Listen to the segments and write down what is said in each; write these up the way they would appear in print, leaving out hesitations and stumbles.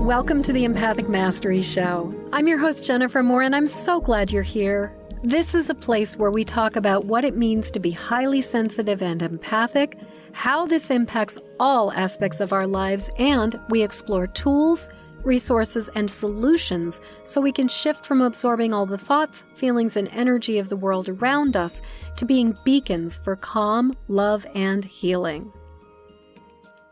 Welcome to the Empathic Mastery Show. I'm your host, Jennifer Moore, and I'm so glad you're here. This is a place where we talk about what it means to be highly sensitive and empathic, how this impacts all aspects of our lives, and we explore tools, resources, and solutions so we can shift from absorbing all the thoughts, feelings, and energy of the world around us to being beacons for calm, love, and healing.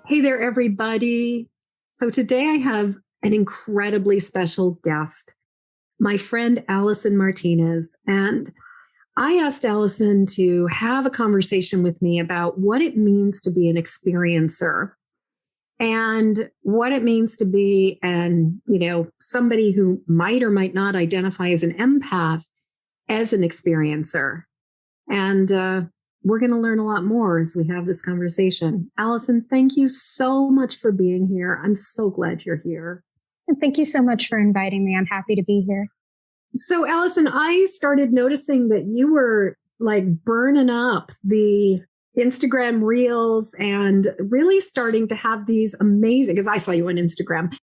Hey there, everybody. So today I have an incredibly special guest, my friend Allison Martinez. And I asked Allison to have a conversation with me about what it means to be an experiencer and what it means to be somebody who might or might not identify as an empath as an experiencer. And we're going to learn a lot more as we have this conversation. Allison, thank you so much for being here. I'm so glad you're here. And thank you so much for inviting me. I'm happy to be here. So, Allison, I started noticing that you were like burning up the Instagram reels and really starting to have these amazing, because I saw you on Instagram,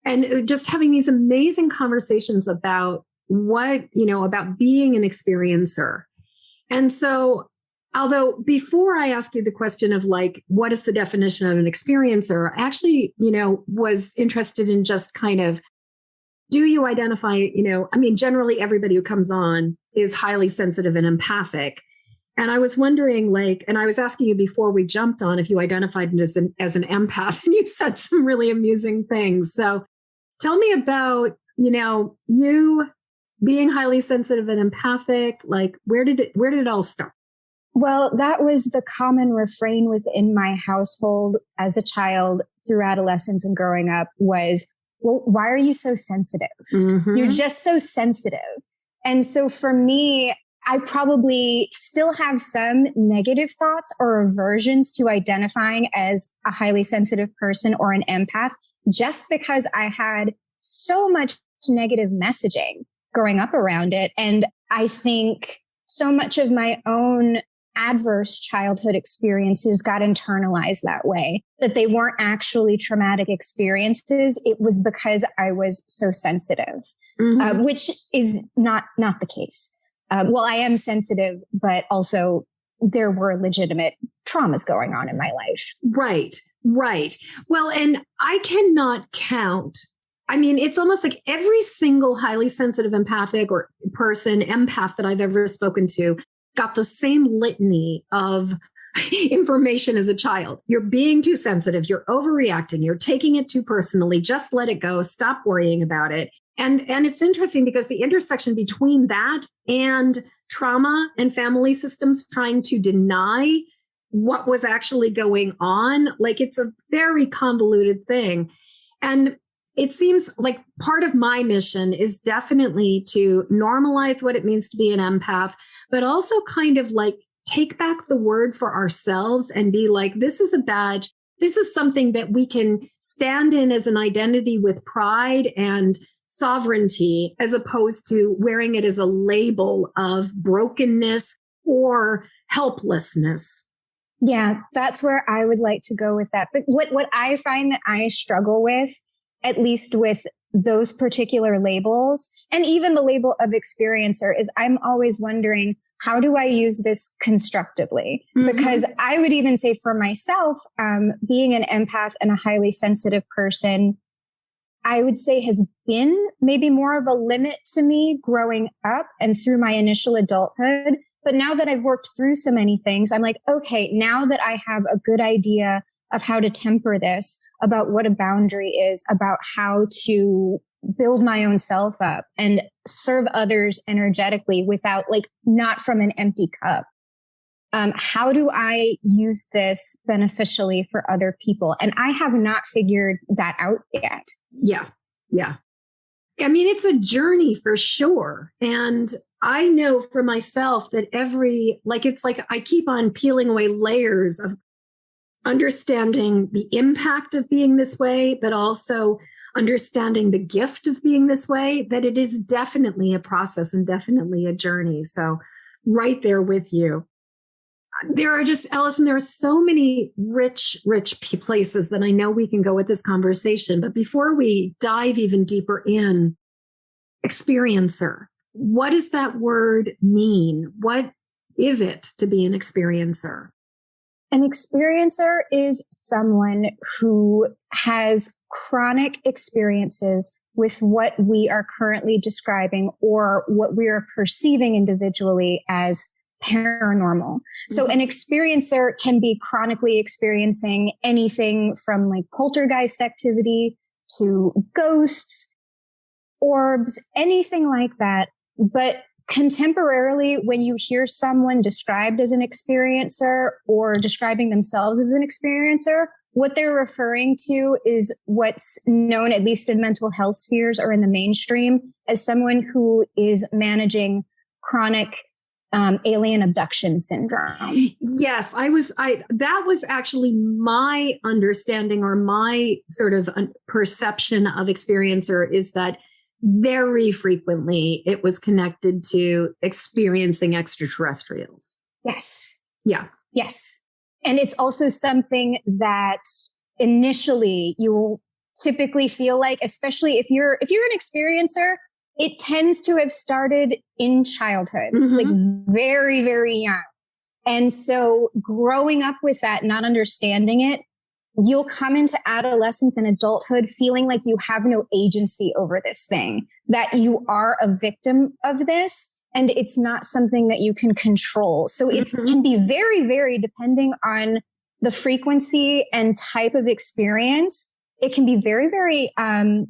and just having these amazing conversations about about being an experiencer. And so, although before I ask you the question of like, what is the definition of an experiencer, I actually, was interested in just kind of, do you identify, generally everybody who comes on is highly sensitive and empathic. And I was wondering and I was asking you before we jumped on if you identified as an empath, and you said some really amusing things. So tell me about, you being highly sensitive and empathic, like where did it all start? Well, that was the common refrain within my household as a child through adolescence and growing up was, well, why are you so sensitive? Mm-hmm. You're just so sensitive. And so for me, I probably still have some negative thoughts or aversions to identifying as a highly sensitive person or an empath, just because I had so much negative messaging growing up around it. And I think so much of my own adverse childhood experiences got internalized that way, that they weren't actually traumatic experiences. It was because I was so sensitive, which is not the case. Well, I am sensitive, but also there were legitimate traumas going on in my life. Right. Well, and I cannot count. I mean, it's almost like every single highly sensitive empathic or person, empath that I've ever spoken to got the same litany of information as a child. You're being too sensitive. You're overreacting. You're taking it too personally. Just let it go. Stop worrying about it. And it's interesting because the intersection between that and trauma and family systems trying to deny what was actually going on, like it's a very convoluted thing. And it seems like part of my mission is definitely to normalize what it means to be an empath, but also kind of like take back the word for ourselves and be like, this is a badge. This is something that we can stand in as an identity with pride and sovereignty, as opposed to wearing it as a label of brokenness or helplessness. Yeah, that's where I would like to go with that. But what I find that I struggle with, at least with those particular labels, and even the label of experiencer, is I'm always wondering, how do I use this constructively? Mm-hmm. Because I would even say for myself, being an empath and a highly sensitive person, I would say has been maybe more of a limit to me growing up and through my initial adulthood. But now that I've worked through so many things, I'm like, okay, now that I have a good idea of how to temper this, about what a boundary is, about how to build my own self up and serve others energetically without, like, not from an empty cup. How do I use this beneficially for other people? And I have not figured that out yet. Yeah. I mean, it's a journey for sure. And I know for myself that it's like I keep on peeling away layers of understanding the impact of being this way, but also understanding the gift of being this way, that it is definitely a process and definitely a journey. So right there with you. there are just, Allison, there are so many rich places that I know we can go with this conversation. But before we dive even deeper in, experiencer, what does that word mean? What is it to be an experiencer? An experiencer is someone who has chronic experiences with what we are currently describing or what we are perceiving individually as paranormal. So an experiencer can be chronically experiencing anything from like poltergeist activity to ghosts, orbs, anything like that. But contemporarily, when you hear someone described as an experiencer or describing themselves as an experiencer, what they're referring to is what's known, at least in mental health spheres or in the mainstream, as someone who is managing chronic alien abduction syndrome. Yes, that was actually my understanding or my sort of perception of experiencer, is that very frequently it was connected to experiencing extraterrestrials. Yes. Yeah. Yes. And it's also something that initially you will typically feel like, especially if you're an experiencer, it tends to have started in childhood, like very, very young. And so growing up with that, not understanding it, you'll come into adolescence and adulthood feeling like you have no agency over this thing, that you are a victim of this, and it's not something that you can control. So it can be very, very depending on the frequency and type of experience. It can be very, very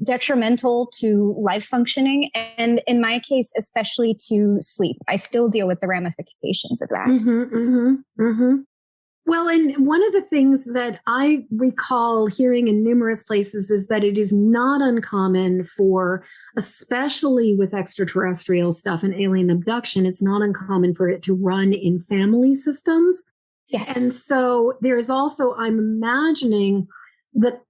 detrimental to life functioning. And in my case, especially to sleep. I still deal with the ramifications of that. Well, and one of the things that I recall hearing in numerous places is that it is not uncommon for, especially with extraterrestrial stuff and alien abduction, it's not uncommon for it to run in family systems. Yes. And so there's also, I'm imagining,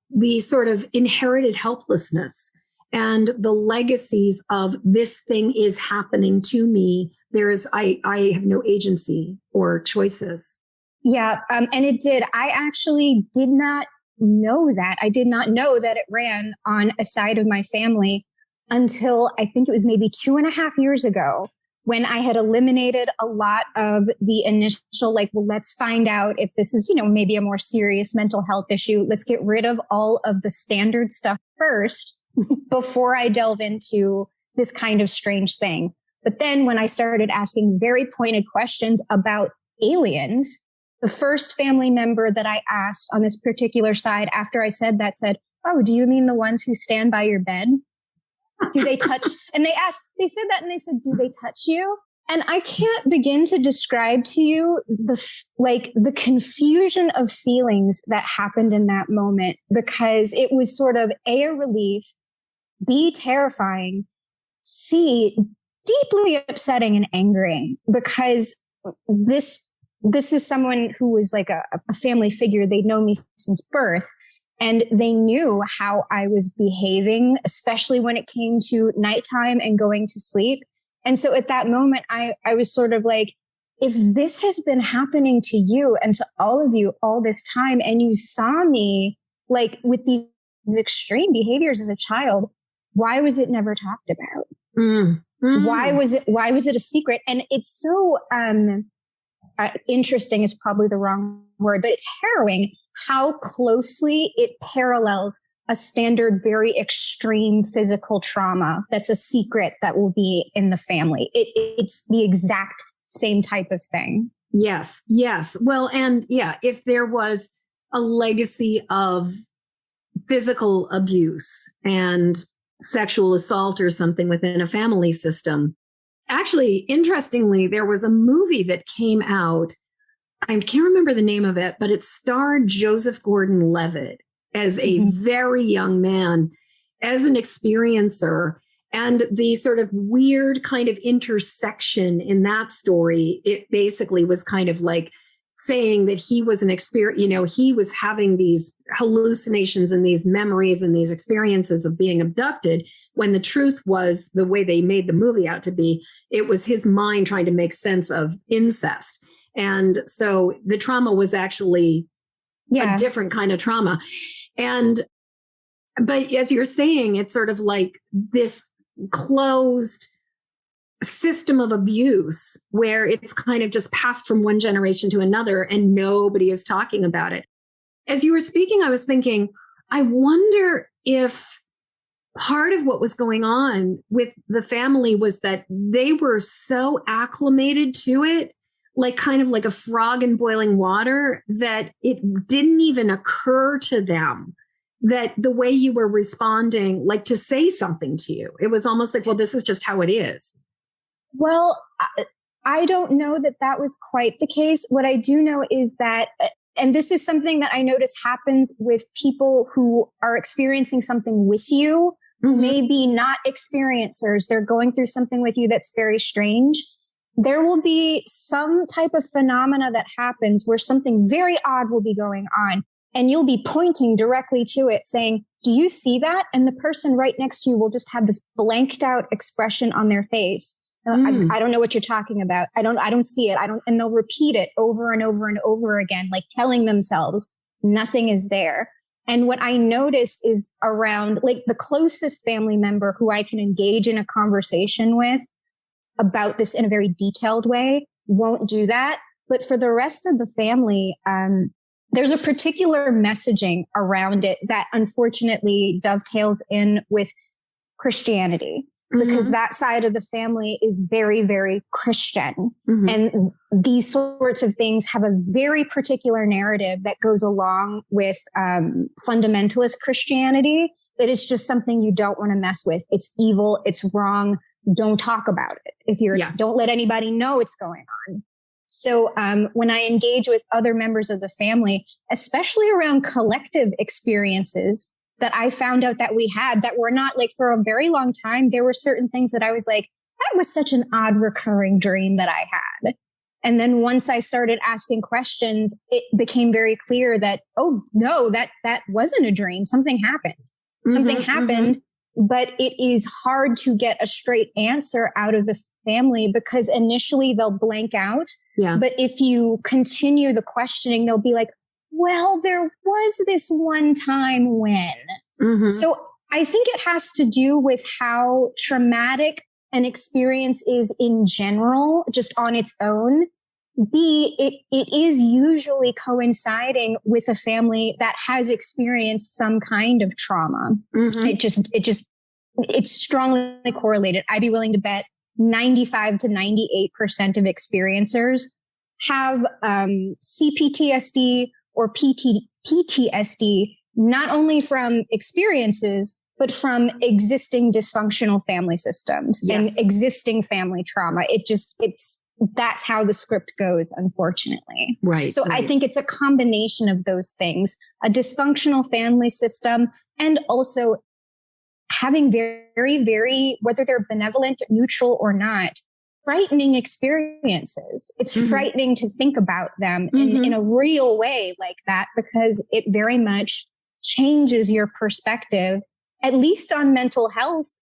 the sort of inherited helplessness and the legacies of this thing is happening to me. I have no agency or choices. Yeah. And it did. I actually did not know that. I did not know that it ran on a side of my family until I think it was maybe 2.5 years ago, when I had eliminated a lot of the initial, like, well, let's find out if this is, maybe a more serious mental health issue. Let's get rid of all of the standard stuff first before I delve into this kind of strange thing. But then when I started asking very pointed questions about aliens, the first family member that I asked on this particular side after I said that said, "Oh, do you mean the ones who stand by your bed? Do they touch?" And they said that and they said, "Do they touch you?" And I can't begin to describe to you the confusion of feelings that happened in that moment, because it was sort of A, a relief, B, terrifying, C, deeply upsetting and angering, because this is someone who was like a family figure. They'd known me since birth. And they knew how I was behaving, especially when it came to nighttime and going to sleep. And so at that moment, I was sort of like, if this has been happening to you and to all of you all this time, and you saw me like with these extreme behaviors as a child, why was it never talked about? Why was it a secret? And it's so interesting is probably the wrong word, but it's harrowing how closely it parallels a standard, very extreme physical trauma that's a secret that will be in the family. It's the exact same type of thing. Yes. Well, and yeah, if there was a legacy of physical abuse and sexual assault or something within a family system. Actually, interestingly, there was a movie that came out. I can't remember the name of it, but it starred Joseph Gordon-Levitt as a very young man, as an experiencer. And the sort of weird kind of intersection in that story, it basically was kind of like saying that he was an experience, he was having these hallucinations and these memories and these experiences of being abducted, when the truth was, the way they made the movie out to be, it was his mind trying to make sense of incest. And so the trauma was actually a different kind of trauma. But as you're saying, it's sort of like this closed system of abuse where it's kind of just passed from one generation to another and nobody is talking about it. As you were speaking, I was thinking, I wonder if part of what was going on with the family was that they were so acclimated to it, like kind of like a frog in boiling water, that it didn't even occur to them that the way you were responding, like to say something to you, it was almost like, well, this is just how it is. Well, I don't know that that was quite the case. What I do know is that, and this is something that I notice happens with people who are experiencing something with you, who may be not experiencers. They're going through something with you that's very strange. There will be some type of phenomena that happens where something very odd will be going on. And you'll be pointing directly to it saying, do you see that? And the person right next to you will just have this blanked out expression on their face. I don't know what you're talking about. I don't see it. And they'll repeat it over and over and over again, like telling themselves nothing is there. And what I noticed is around like the closest family member who I can engage in a conversation with about this in a very detailed way won't do that. But for the rest of the family, there's a particular messaging around it that unfortunately dovetails in with Christianity, because that side of the family is very, very Christian. And these sorts of things have a very particular narrative that goes along with fundamentalist Christianity, that it's just something you don't want to mess with. It's evil. It's wrong. Don't talk about it. Don't let anybody know it's going on. So when I engage with other members of the family, especially around collective experiences that I found out that we had that were not like for a very long time, there were certain things that I was like, that was such an odd recurring dream that I had. And then once I started asking questions, it became very clear that, oh no, that wasn't a dream. Something happened. Something happened. But it is hard to get a straight answer out of the family because initially they'll blank out. Yeah. But if you continue the questioning, they'll be like, well, there was this one time when. So I think it has to do with how traumatic an experience is in general, just on its own. B, it is usually coinciding with a family that has experienced some kind of trauma. It's strongly correlated. I'd be willing to bet 95 to 98% of experiencers have CPTSD or PTSD, not only from experiences, but from existing dysfunctional family systems and existing family trauma. That's how the script goes, unfortunately. Right. So I think it's a combination of those things, a dysfunctional family system, and also having very, very, whether they're benevolent, neutral or not, frightening experiences. It's frightening to think about them in a real way like that, because it very much changes your perspective, at least on mental health,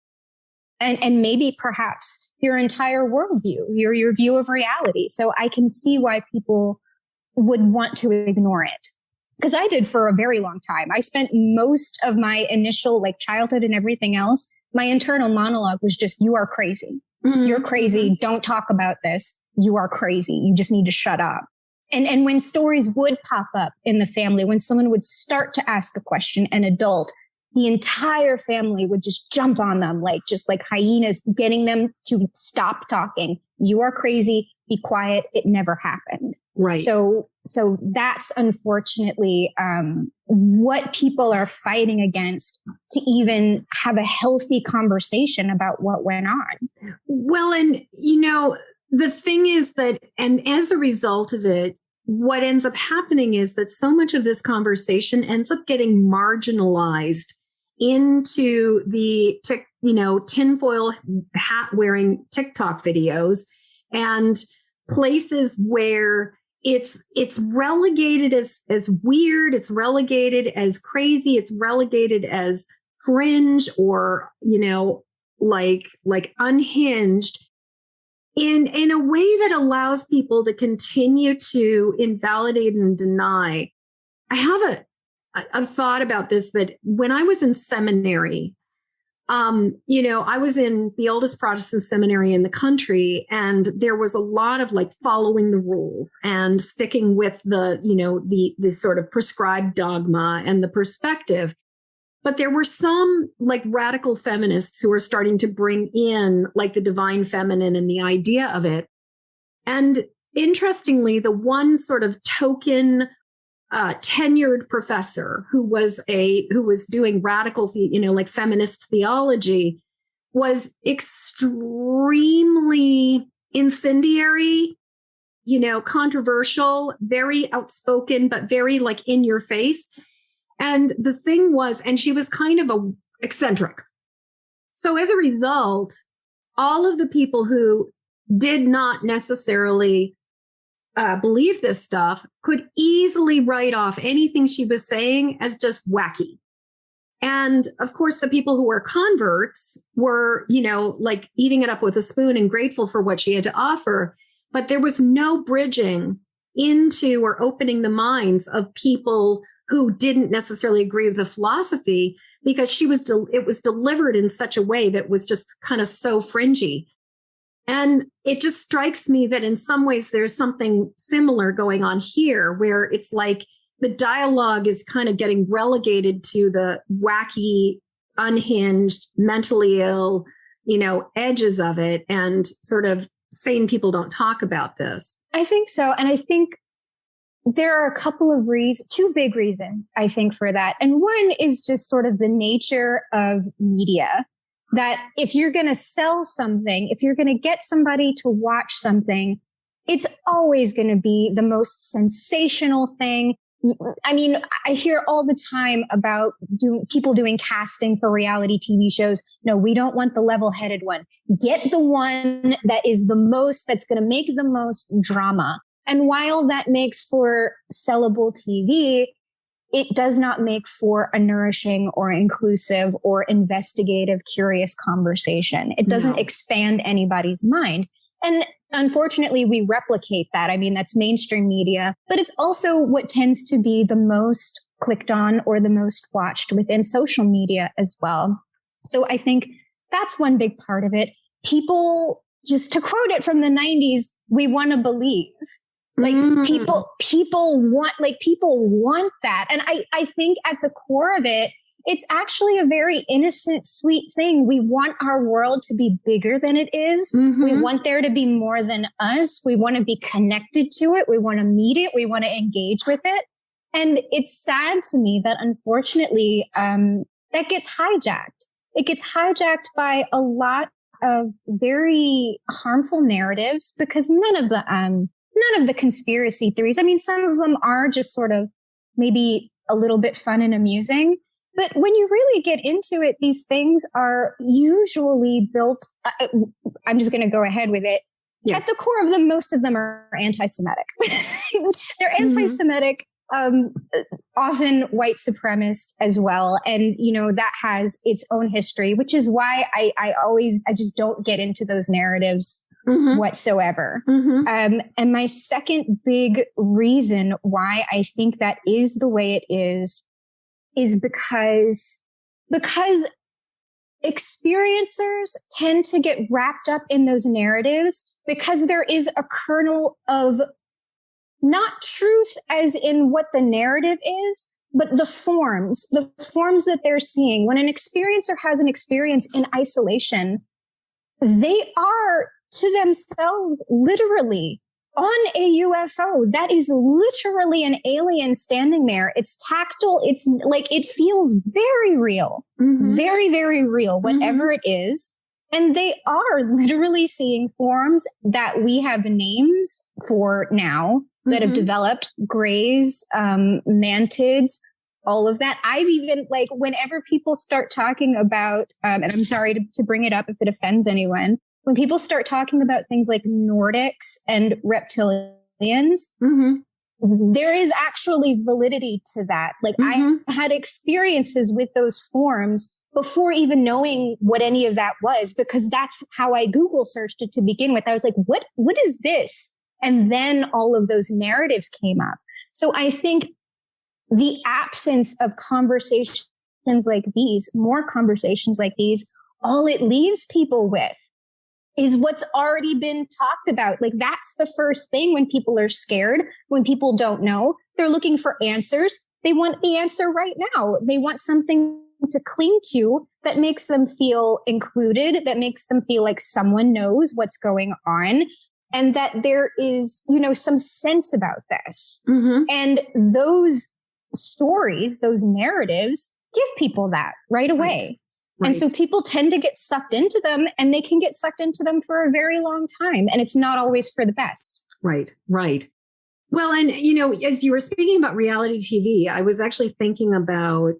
and maybe perhaps your entire worldview, your view of reality. So I can see why people would want to ignore it. Because I did for a very long time. I spent most of my initial childhood and everything else. My internal monologue was just, you are crazy. You're crazy. Don't talk about this. You are crazy. You just need to shut up. And when stories would pop up in the family, when someone would start to ask a question, an adult, the entire family would just jump on them, like hyenas, getting them to stop talking. You are crazy. Be quiet. It never happened. Right. So that's unfortunately what people are fighting against, to even have a healthy conversation about what went on. Well, and the thing is that, and as a result of it, what ends up happening is that so much of this conversation ends up getting marginalized into the tinfoil hat wearing TikTok videos and places where it's relegated as weird, it's relegated as crazy, it's relegated as fringe or like unhinged. in a way that allows people to continue to invalidate and deny. I have a thought about this, that when I was in seminary, I was in the oldest Protestant seminary in the country, and there was a lot of like following the rules and sticking with the sort of prescribed dogma and the perspective. But there were some like radical feminists who were starting to bring in like the divine feminine and the idea of it. And interestingly, the one sort of token tenured professor who was doing radical, like feminist theology, was extremely incendiary, controversial, very outspoken, but very like in your face. And the thing was, and she was kind of eccentric. So as a result, all of the people who did not necessarily believe this stuff could easily write off anything she was saying as just wacky. And of course, the people who were converts were, like eating it up with a spoon and grateful for what she had to offer. But there was no bridging into or opening the minds of people who didn't necessarily agree with the philosophy, because it was delivered in such a way that was just kind of so fringy. And it just strikes me that in some ways there's something similar going on here, where it's like the dialogue is kind of getting relegated to the wacky, unhinged, mentally ill, edges of it, and sort of sane people don't talk about this. I think so. And I think there are a couple of two big reasons, I think, for that. And one is just sort of the nature of media, that if you're going to sell something, if you're going to get somebody to watch something, it's always going to be the most sensational thing. I mean, I hear all the time about people doing casting for reality TV shows. No, we don't want the level-headed one. Get the one that is that's going to make the most drama. And while that makes for sellable TV, it does not make for a nourishing or inclusive or investigative, curious conversation. It doesn't expand anybody's mind. And unfortunately, we replicate that. I mean, that's mainstream media, but it's also what tends to be the most clicked on or the most watched within social media as well. So I think that's one big part of it. People, just to quote it from the 90s, we want to believe. Like people want that. And I think at the core of it, it's actually a very innocent, sweet thing. We want our world to be bigger than it is. Mm-hmm. We want there to be more than us. We want to be connected to it. We want to meet it. We want to engage with it. And it's sad to me that unfortunately, that gets hijacked. It gets hijacked by a lot of very harmful narratives, because none of the conspiracy theories. I mean, some of them are just sort of maybe a little bit fun and amusing. But when you really get into it, these things are usually built. I'm just going to go ahead with it. Yeah. At the core of them, most of them are anti-Semitic. They're anti-Semitic, often white supremacist as well. And, that has its own history, which is why I just don't get into those narratives whatsoever. And my second big reason why I think that is the way it is because experiencers tend to get wrapped up in those narratives, because there is a kernel of not truth as in what the narrative is, but the forms that they're seeing. When an experiencer has an experience in isolation, they are to themselves literally on a UFO. That is literally an alien standing there. It's tactile. It's like, it feels very real, very, very real, whatever it is. And they are literally seeing forms that we have names for now that have developed: grays, mantids, all of that. I've even, like, whenever people start talking about, and I'm sorry to bring it up if it offends anyone, when people start talking about things like Nordics and reptilians, there is actually validity to that. Like I had experiences with those forms before even knowing what any of that was, because that's how I Google searched it to begin with. I was like, what is this? And then all of those narratives came up. So I think the absence of conversations like these, more conversations like these, all it leaves people with is what's already been talked about. Like that's the first thing when people are scared, when people don't know, they're looking for answers. They want the answer right now. They want something to cling to that makes them feel included, that makes them feel like someone knows what's going on, and that there is, some sense about this. And those stories, those narratives give people that right away. Right. And so people tend to get sucked into them, and they can get sucked into them for a very long time. And it's not always for the best. Right. Well, and, as you were speaking about reality TV, I was actually thinking about,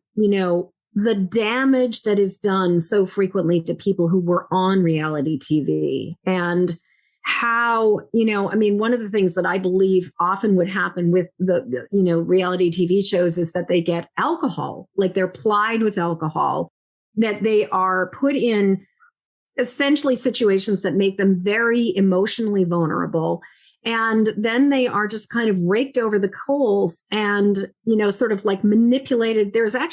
the damage that is done so frequently to people who were on reality TV, and how, one of the things that I believe often would happen with the reality TV shows is that they get alcohol, like they're plied with alcohol, that they are put in essentially situations that make them very emotionally vulnerable. And then they are just kind of raked over the coals and, sort of like manipulated. There was like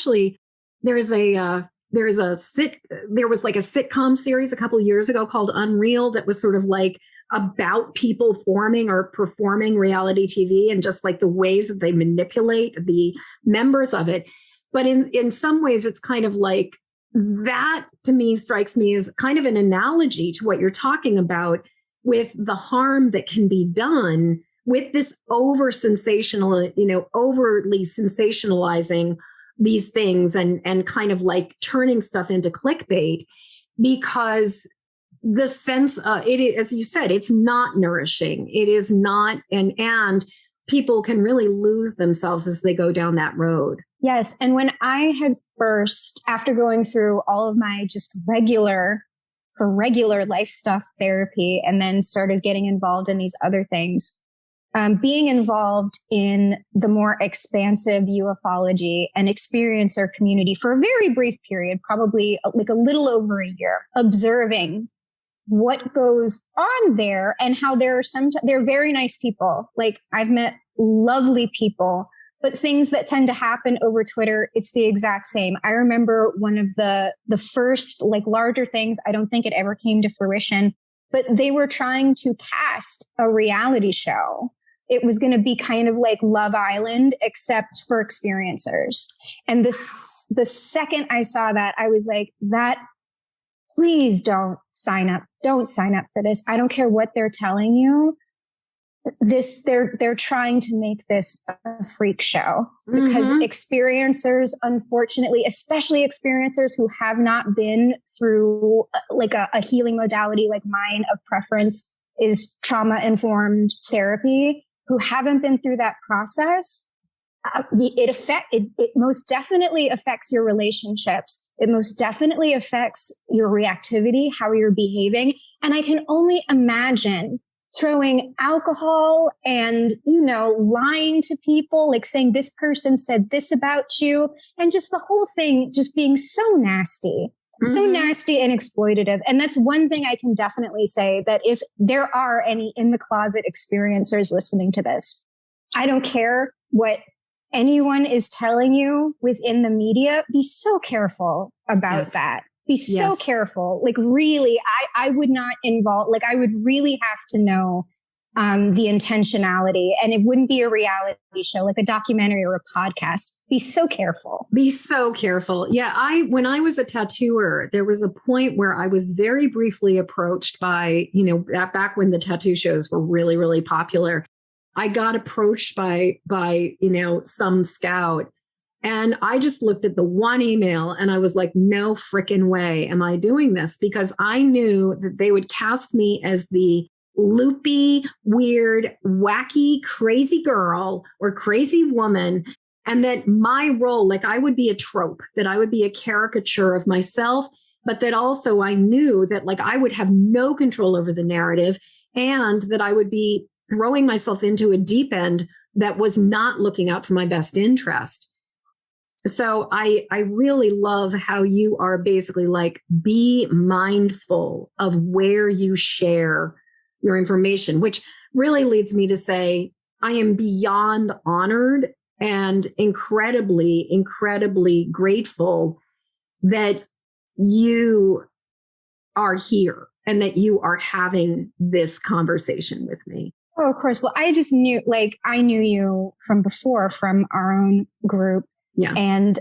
a sitcom series a couple of years ago called Unreal that was sort of like about people forming or performing reality TV and just like the ways that they manipulate the members of it. But in some ways, it's kind of like that to me strikes me as kind of an analogy to what you're talking about with the harm that can be done with this overly sensationalizing these things and kind of like turning stuff into clickbait, because the sense it is, as you said, it's not nourishing. It is not, and people can really lose themselves as they go down that road. Yes. And when I had first, after going through all of my just regular life stuff therapy, and then started getting involved in these other things, being involved in the more expansive ufology and experiencer community for a very brief period, probably like a little over a year, observing what goes on there and how they're very nice people. Like I've met lovely people, but things that tend to happen over Twitter, it's the exact same. I remember one of the first like larger things, I don't think it ever came to fruition, but they were trying to cast a reality show. It was going to be kind of like Love Island, except for experiencers. And the second I saw that, I was like, please don't sign up. Don't sign up for this. I don't care what they're telling you. They're trying to make this a freak show, because experiencers, unfortunately, especially experiencers who have not been through like a healing modality like mine of preference is trauma-informed therapy, who haven't been through that process, it most definitely affects your relationships. It most definitely affects your reactivity, how you're behaving. And I can only imagine throwing alcohol and, lying to people, like saying this person said this about you, and just the whole thing just being so nasty. So nasty and exploitative. And that's one thing I can definitely say, that if there are any in the closet experiencers listening to this, I don't care what anyone is telling you within the media, be so careful about that. Be so careful. Like really, I would not involve, like I would really have to know the intentionality, and it wouldn't be a reality show, like a documentary or a podcast. Be so careful. Be so careful. Yeah. When I was a tattooer, there was a point where I was very briefly approached by, back when the tattoo shows were really, really popular. I got approached by some scout, and I just looked at the one email and I was like, no frickin' way am I doing this, because I knew that they would cast me as the loopy, weird, wacky, crazy girl or crazy woman. And that my role, like I would be a trope, that I would be a caricature of myself, but that also I knew that like I would have no control over the narrative, and that I would be throwing myself into a deep end that was not looking out for my best interest. So I really love how you are basically like, be mindful of where you share your information, which really leads me to say, I am beyond honored and incredibly, incredibly grateful that you are here and that you are having this conversation with me. Oh, of course. Well, I just knew, like, I knew you from before, from our own group. Yeah. And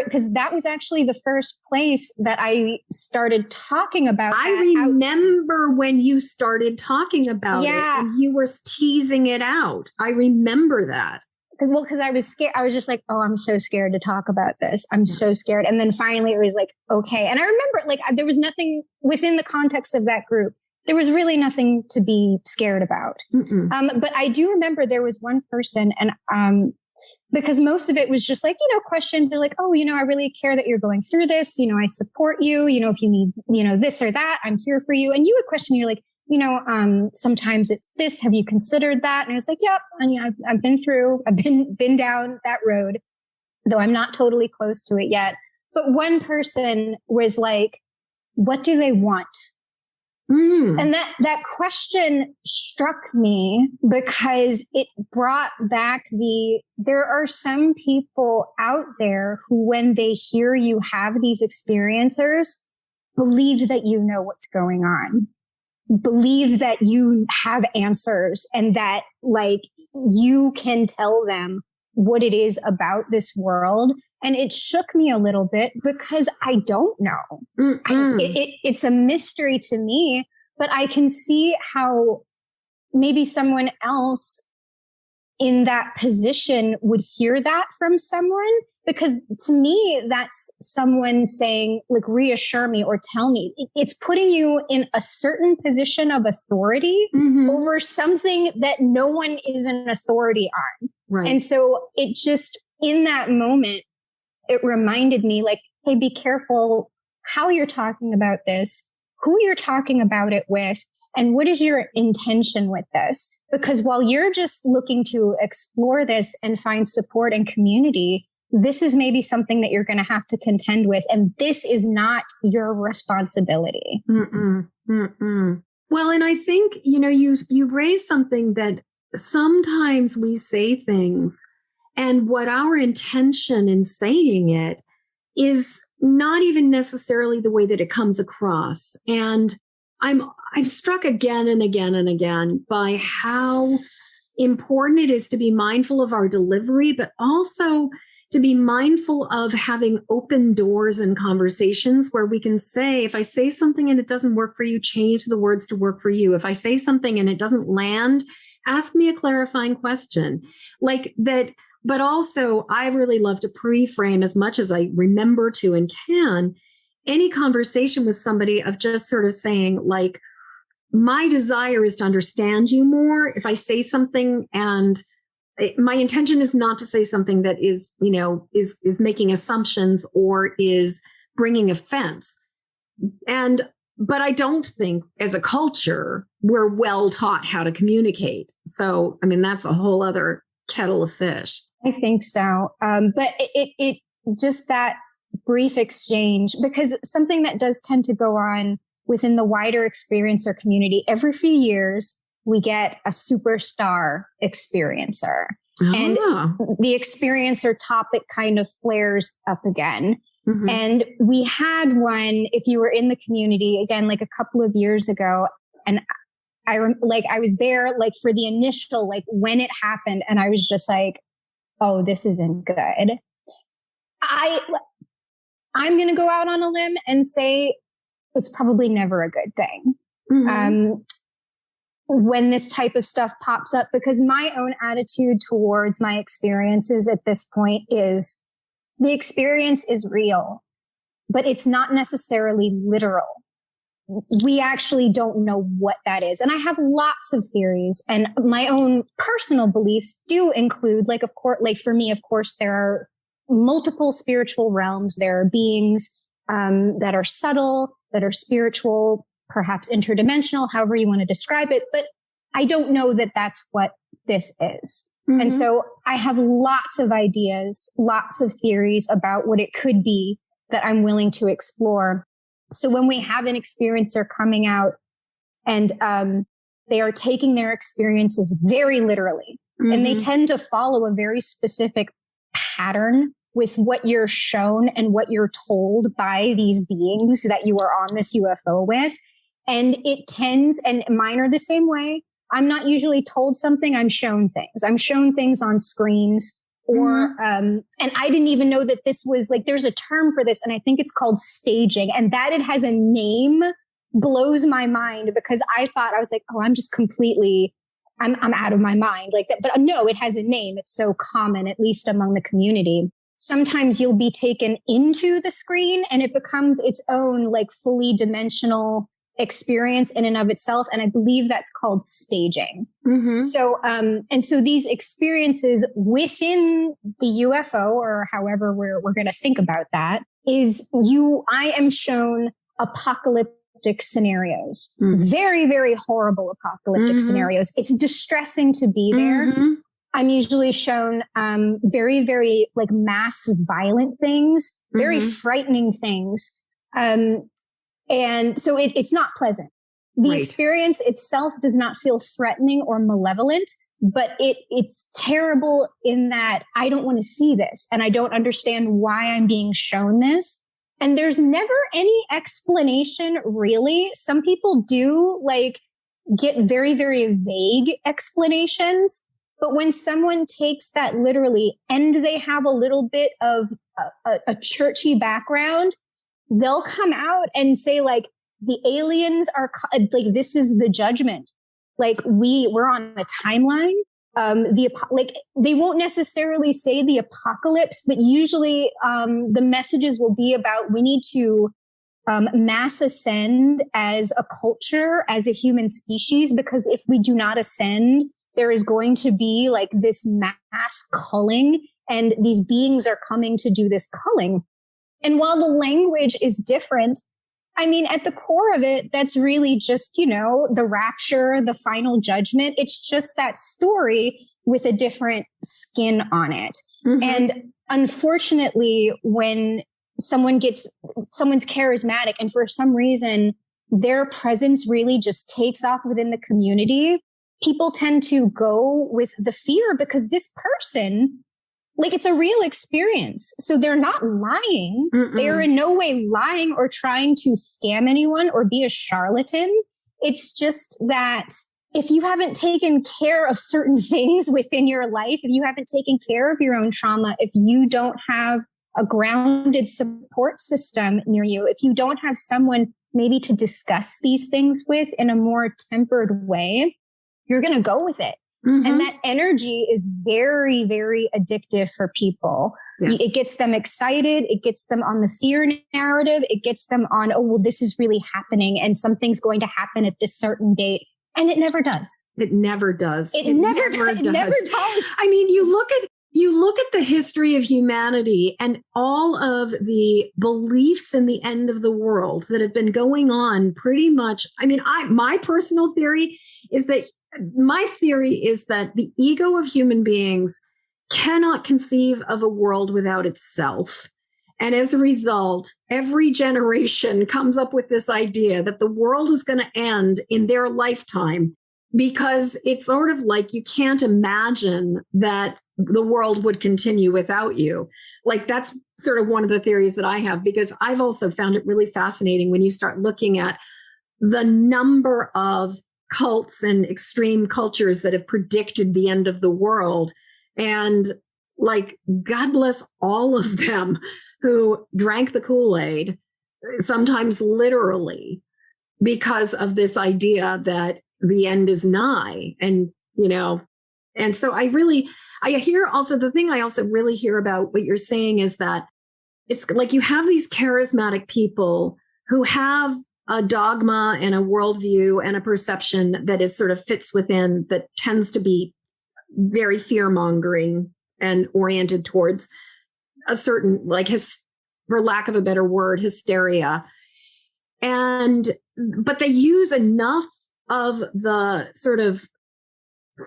because that was actually the first place that I started talking about. I remember when you started talking about it and you were teasing it out. I remember that. Because I was scared. I was just like, oh, I'm so scared to talk about this. I'm so scared. And then finally it was like, okay. And I remember like there was nothing within the context of that group. There was really nothing to be scared about. But I do remember there was one person and because most of it was just like, questions. They're like, oh, I really care that you're going through this. I support you. If you need, this or that, I'm here for you. And you would question, you're like, sometimes it's this. Have you considered that? And I was like, yep. And I've been down that road, though I'm not totally close to it yet. But one person was like, what do they want? And that question struck me because it brought back there are some people out there who, when they hear you have these experiences, believe that you know what's going on, believe that you have answers and that like you can tell them what it is about this world. And it shook me a little bit because I don't know. It's a mystery to me, but I can see how maybe someone else in that position would hear that from someone. Because to me, that's someone saying, like, reassure me or tell me. It's putting you in a certain position of authority over something that no one is an authority on. Right. And so it just, in that moment, it reminded me like, hey, be careful how you're talking about this, who you're talking about it with, and what is your intention with this? Because while you're just looking to explore this and find support and community, this is maybe something that you're going to have to contend with. And this is not your responsibility. Well, and I think, you raised something that sometimes we say things and what our intention in saying it is not even necessarily the way that it comes across. And I'm struck again and again and again by how important it is to be mindful of our delivery, but also to be mindful of having open doors in conversations where we can say, if I say something and it doesn't work for you, change the words to work for you. If I say something and it doesn't land, ask me a clarifying question like that. But also, I really love to pre-frame as much as I remember to and can any conversation with somebody of just sort of saying like, my desire is to understand you more. If I say something and my intention is not to say something that is, is making assumptions or is bringing offense. But I don't think as a culture, we're well taught how to communicate. So, I mean, that's a whole other kettle of fish. I think so. But it just that brief exchange, because something that does tend to go on within the wider experiencer community, every few years, we get a superstar experiencer. And the experiencer topic kind of flares up again. And we had one, if you were in the community, again, like a couple of years ago, and I was there like for the initial, like when it happened, and I was just like, oh, this isn't good. I'm going to go out on a limb and say it's probably never a good thing. When this type of stuff pops up, because my own attitude towards my experiences at this point is the experience is real, but it's not necessarily literal. We actually don't know what that is. And I have lots of theories, and my own personal beliefs do include, like, of course, like for me, of course, there are multiple spiritual realms. There are beings that are subtle, that are spiritual, perhaps interdimensional, however you want to describe it. But I don't know that that's what this is. Mm-hmm. And so I have lots of ideas, lots of theories about what it could be that I'm willing to explore. So when we have an experiencer coming out and they are taking their experiences very literally, mm-hmm. and they tend to follow a very specific pattern with what you're shown and what you're told by these beings that you are on this UFO with. And it tends, and mine are the same way. I'm not usually told something, I'm shown things. I'm shown things on screens or, and I didn't even know that this was like, there's a term for this and I think it's called staging, and that it has a name blows my mind because I was like, oh, I'm just completely, I'm out of my mind like that. But no, it has a name. It's so common, at least among the community. Sometimes you'll be taken into the screen and it becomes its own like fully dimensional experience in and of itself. And I believe that's called staging. Mm-hmm. So, and so these experiences within the UFO, or however we're going to think about that, I am shown apocalyptic scenarios, very, very horrible apocalyptic scenarios. It's distressing to be there. I'm usually shown very, very like mass violent things, very frightening things. And so it's not pleasant. The experience itself does not feel threatening or malevolent, but it's terrible in that I don't want to see this and I don't understand why I'm being shown this. And there's never any explanation, really. Some people do like get very, very vague explanations. But when someone takes that literally and they have a little bit of a churchy background, they'll come out and say like, the aliens are like, this is the judgment. Like we're on a timeline. They won't necessarily say the apocalypse, but usually the messages will be about, we need to mass ascend as a culture, as a human species, because if we do not ascend, there is going to be like this mass culling, and these beings are coming to do this culling. And while the language is different, I mean, at the core of it, that's really just, the rapture, the final judgment. It's just that story with a different skin on it. Mm-hmm. And unfortunately, when someone's charismatic and for some reason their presence really just takes off within the community, people tend to go with the fear because this person, like, it's a real experience. So they're not lying. They are in no way lying or trying to scam anyone or be a charlatan. It's just that if you haven't taken care of certain things within your life, if you haven't taken care of your own trauma, if you don't have a grounded support system near you, if you don't have someone maybe to discuss these things with in a more tempered way, you're going to go with it. Mm-hmm. And that energy is very, very addictive for people. Yes. It gets them excited. It gets them on the fear narrative. It gets them on, oh, well, this is really happening and something's going to happen at this certain date. And it never does. It never does. It never does. It never does. I mean, you look at the history of humanity and all of the beliefs in the end of the world that have been going on pretty much. I mean, my personal theory is that the ego of human beings cannot conceive of a world without itself. And as a result, every generation comes up with this idea that the world is going to end in their lifetime, because it's sort of like you can't imagine that the world would continue without you. Like, that's sort of one of the theories that I have, because I've also found it really fascinating when you start looking at the number of cults and extreme cultures that have predicted the end of the world. And like, God bless all of them who drank the Kool-Aid, sometimes literally, because of this idea that the end is nigh. And, and so I hear also, the thing I also really hear about what you're saying is that it's like you have these charismatic people who have a dogma and a worldview and a perception that is sort of fits within, that tends to be very fear-mongering and oriented towards a certain, like, for lack of a better word, hysteria. But they use enough of the sort of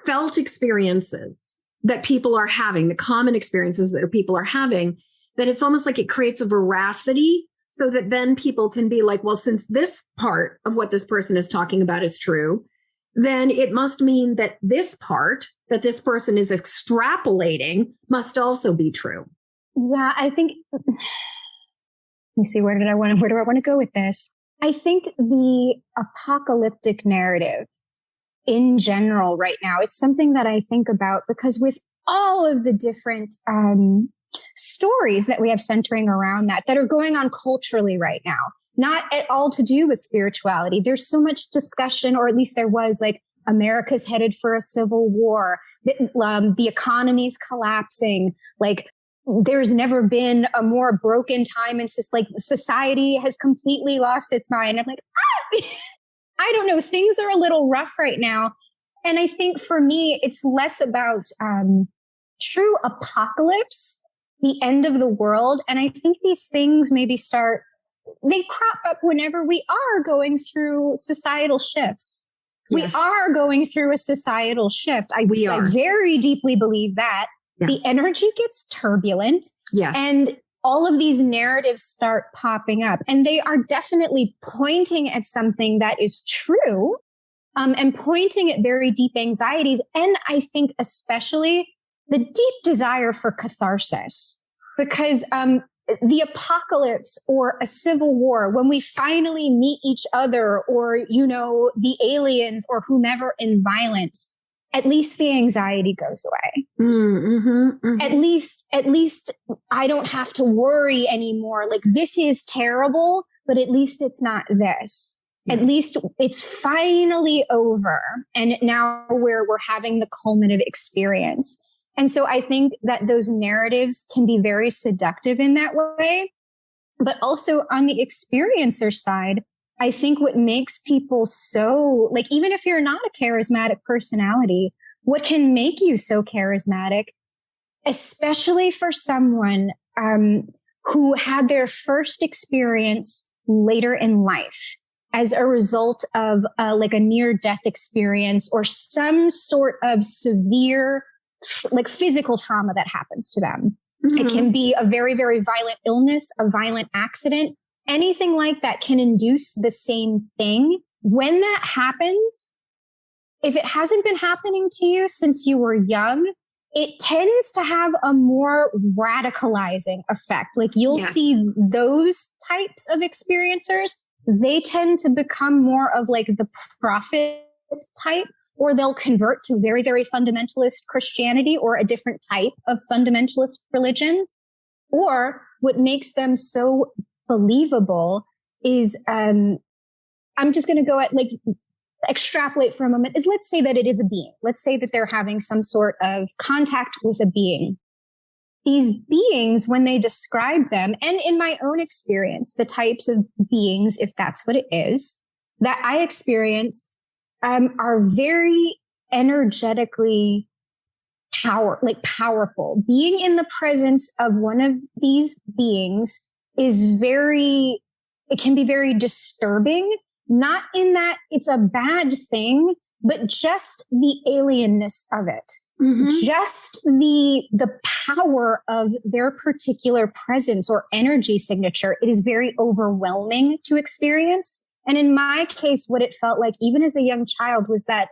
felt experiences that people are having, the common experiences that people are having, that it's almost like it creates a veracity so that then people can be like, well, since this part of what this person is talking about is true, then it must mean that this part that this person is extrapolating must also be true. Yeah, I think, let me see, where do I want to go with this? I think the apocalyptic narrative in general right now, it's something that I think about because with all of the different stories that we have centering around that are going on culturally right now, not at all to do with spirituality. There's so much discussion, or at least there was, like, America's headed for a civil war, the economy's collapsing, like, there's never been a more broken time. It's just like society has completely lost its mind. I'm like, I don't know. Things are a little rough right now. And I think for me, it's less about true apocalypse, the end of the world. And I think these things maybe they crop up whenever we are going through societal shifts. Yes. We are going through a societal shift. I very deeply believe that. Yeah. The energy gets turbulent. Yes. And all of these narratives start popping up, and they are definitely pointing at something that is true, and pointing at very deep anxieties. And I think especially the deep desire for catharsis, because the apocalypse or a civil war, when we finally meet each other or, the aliens or whomever in violence, at least the anxiety goes away. Mm-hmm, mm-hmm. At least I don't have to worry anymore. Like, this is terrible, but at least it's not this. Yeah. At least it's finally over. And now we're having the culminative experience. And so I think that those narratives can be very seductive in that way. But also on the experiencer side, I think what makes people so, like, even if you're not a charismatic personality, what can make you so charismatic, especially for someone who had their first experience later in life as a result of like a near-death experience or some sort of severe, like, physical trauma that happens to them. Mm-hmm. It can be a very, very violent illness, a violent accident. Anything like that can induce the same thing. When that happens, if it hasn't been happening to you since you were young, it tends to have a more radicalizing effect. Like, you'll see those types of experiencers, they tend to become more of like the prophet type, or they'll convert to very, very fundamentalist Christianity or a different type of fundamentalist religion. Or what makes them so believable is, I'm just going to go at, like, extrapolate for a moment, is let's say that it is a being. Let's say that they're having some sort of contact with a being. These beings, when they describe them, and in my own experience, the types of beings, if that's what it is, that I experience are very energetically powerful. Being in the presence of one of these beings it can be very disturbing, not in that it's a bad thing, but just the alienness of it. Mm-hmm. Just the power of their particular presence or energy signature. It is very overwhelming to experience. And in my case, what it felt like, even as a young child, was that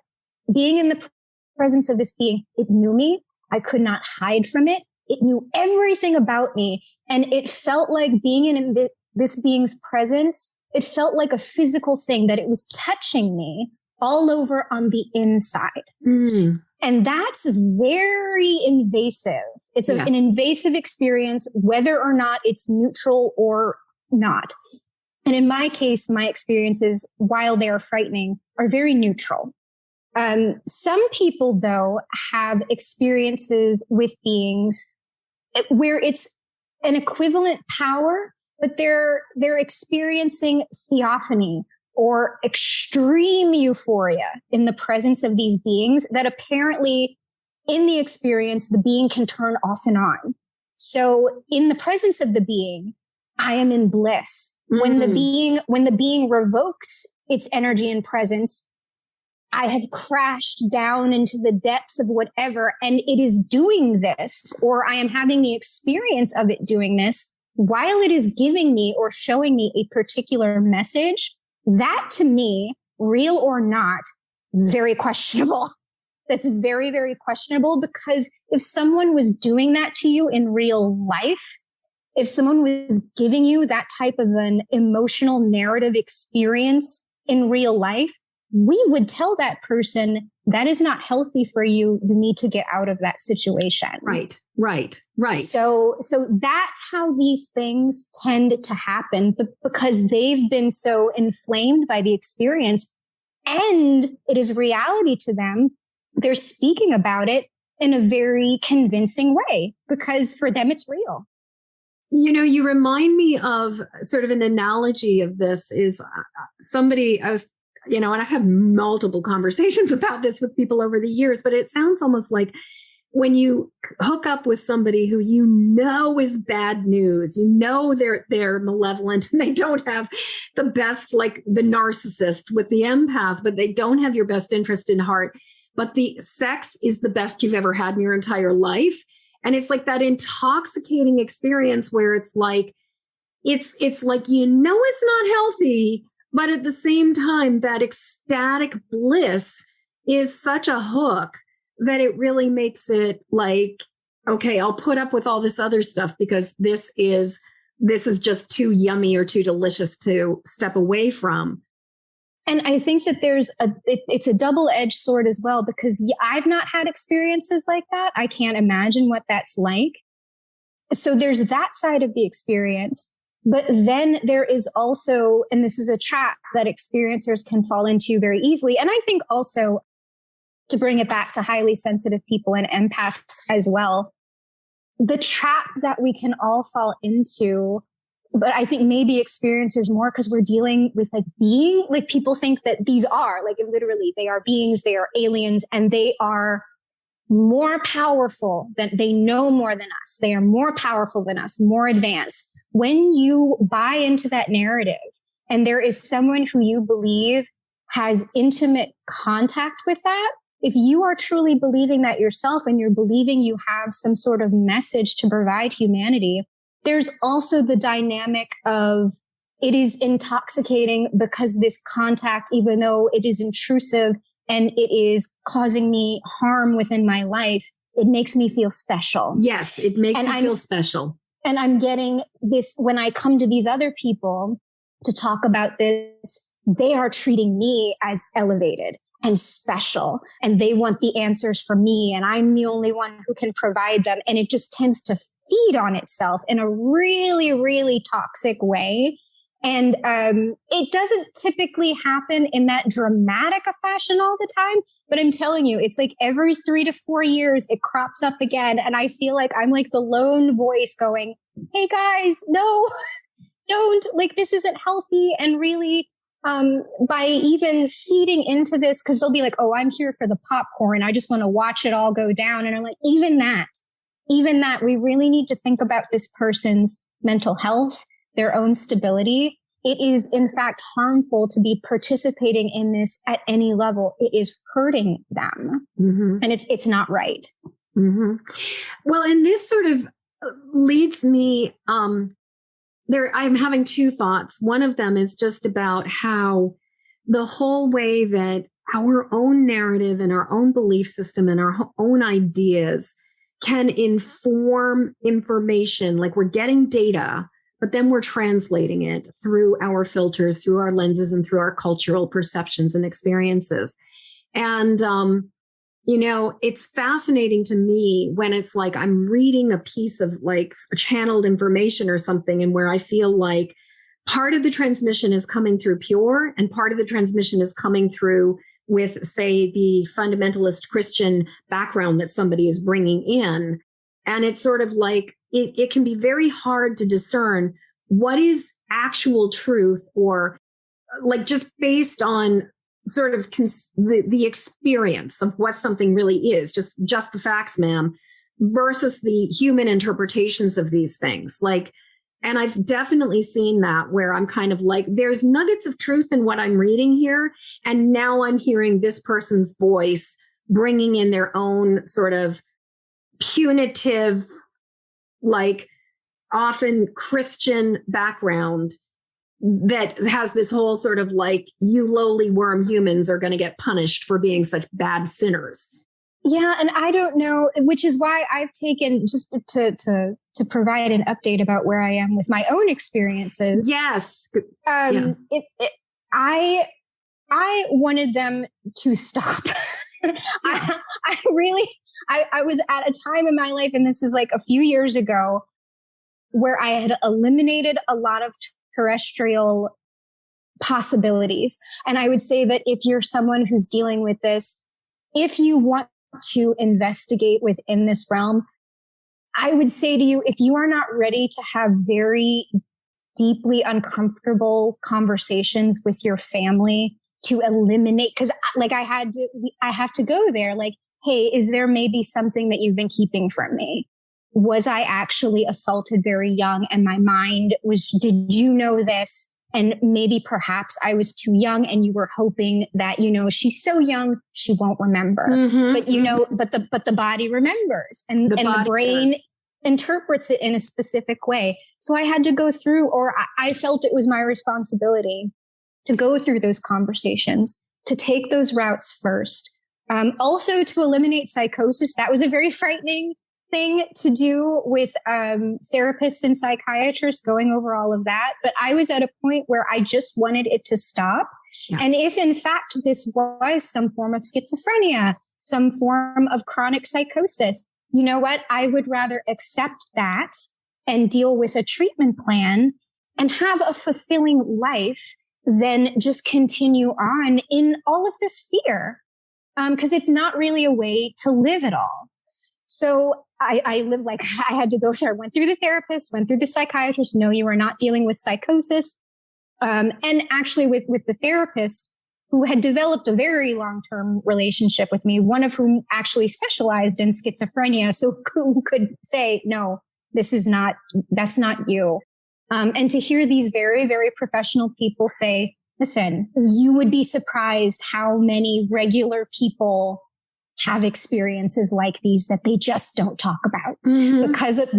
being in the presence of this being, it knew me. I could not hide from it. It knew everything about me. And it felt like being in this being's presence, it felt like a physical thing, that it was touching me all over on the inside. Mm. And that's very invasive. It's an invasive experience, whether or not it's neutral or not. And in my case, my experiences, while they are frightening, are very neutral. Some people, though, have experiences with beings where it's an equivalent power, but they're experiencing theophany or extreme euphoria in the presence of these beings that apparently in the experience, the being can turn off and on. So in the presence of the being, I am in bliss. Mm-hmm. When the being revokes its energy and presence, I have crashed down into the depths of whatever, and it is doing this, or I am having the experience of it doing this while it is giving me or showing me a particular message. That to me, real or not, very questionable. That's very, very questionable, because if someone was doing that to you in real life, if someone was giving you that type of an emotional narrative experience in real life, we would tell that person that is not healthy for you. You need to get out of that situation. Right. So that's how these things tend to happen, because they've been so inflamed by the experience and it is reality to them. They're speaking about it in a very convincing way because for them it's real. You know, you remind me of sort of an analogy of this is somebody I was, and I've had multiple conversations about this with people over the years, but it sounds almost like when you hook up with somebody who is bad news, they're malevolent and they don't have the best, like the narcissist with the empath, but they don't have your best interest in heart. But the sex is the best you've ever had in your entire life. And it's like that intoxicating experience where it's like, it's like, it's not healthy, but at the same time, that ecstatic bliss is such a hook that it really makes it like, okay, I'll put up with all this other stuff because this is just too yummy or too delicious to step away from. And I think that it's a double-edged sword as well, because I've not had experiences like that. I can't imagine what that's like. So there's that side of the experience. But then there is also, and this is a trap that experiencers can fall into very easily. And I think also, to bring it back to highly sensitive people and empaths as well, the trap that we can all fall into, but I think maybe experiencers more because we're dealing with people think that these are literally, they are beings, they are aliens, and they are more powerful than they know more than us. They are more powerful than us, more advanced. When you buy into that narrative and there is someone who you believe has intimate contact with that, if you are truly believing that yourself and you're believing you have some sort of message to provide humanity, there's also the dynamic of it is intoxicating because this contact, even though it is intrusive and it is causing me harm within my life, it makes me feel special. Yes, it makes you feel special. And I'm getting this when I come to these other people to talk about this, they are treating me as elevated and special, and they want the answers from me, and I'm the only one who can provide them. And it just tends to feed on itself in a really, really toxic way. And it doesn't typically happen in that dramatic a fashion all the time. But I'm telling you, it's like every 3 to 4 years, it crops up again. And I feel like I'm like the lone voice going, hey guys, no, don't, this isn't healthy. And really, by even feeding into this, because they'll be like, oh, I'm here for the popcorn. I just want to watch it all go down. And I'm like, even that, we really need to think about this person's mental health, their own stability. It is, in fact, harmful to be participating in this at any level. It is hurting them. Mm-hmm. And it's not right. Mm-hmm. Well, and this sort of leads me, I'm having two thoughts. One of them is just about how the whole way that our own narrative and our own belief system and our own ideas can inform information, like we're getting data, but then we're translating it through our filters, through our lenses, and through our cultural perceptions and experiences. And, it's fascinating to me when it's like I'm reading a piece of channeled information or something, and where I feel like part of the transmission is coming through pure and part of the transmission is coming through with, say, the fundamentalist Christian background that somebody is bringing in. And it's sort of like, it can be very hard to discern what is actual truth, or just based on sort of the experience of what something really is, just the facts, ma'am, versus the human interpretations of these things. And I've definitely seen that where I'm kind of like, there's nuggets of truth in what I'm reading here. And now I'm hearing this person's voice bringing in their own sort of punitive, like often Christian background that has this whole sort of like, you lowly worm humans are going to get punished for being such bad sinners. Yeah. And I don't know, which is why I've taken just to provide an update about where I am with my own experiences. Yes. I wanted them to stop. I was at a time in my life, and this is like a few years ago, where I had eliminated a lot of terrestrial possibilities. And I would say that if you're someone who's dealing with this, if you want to investigate within this realm, I would say to you, if you are not ready to have very deeply uncomfortable conversations with your family to eliminate, because like I have to go there, like, hey, is there maybe something that you've been keeping from me? Was I actually assaulted very young? And my mind was, did you know this? And maybe perhaps I was too young and you were hoping that, she's so young, she won't remember. Mm-hmm. But the body remembers and the brain interprets it in a specific way. So I had to go through, or I felt it was my responsibility to go through those conversations, to take those routes first. Also to eliminate psychosis. That was a very frightening thing to do with therapists and psychiatrists, going over all of that. But I was at a point where I just wanted it to stop. Yeah. And if in fact this was some form of schizophrenia, some form of chronic psychosis, you know what? I would rather accept that and deal with a treatment plan and have a fulfilling life than just continue on in all of this fear. Because it's not really a way to live at all. So I lived like I had to go there. I went through the therapist, went through the psychiatrist. No, you are not dealing with psychosis. And actually with the therapist who had developed a very long-term relationship with me, one of whom actually specialized in schizophrenia. So who could say, no, that's not you. And to hear these very, very professional people say, listen, you would be surprised how many regular people have experiences like these that they just don't talk about because of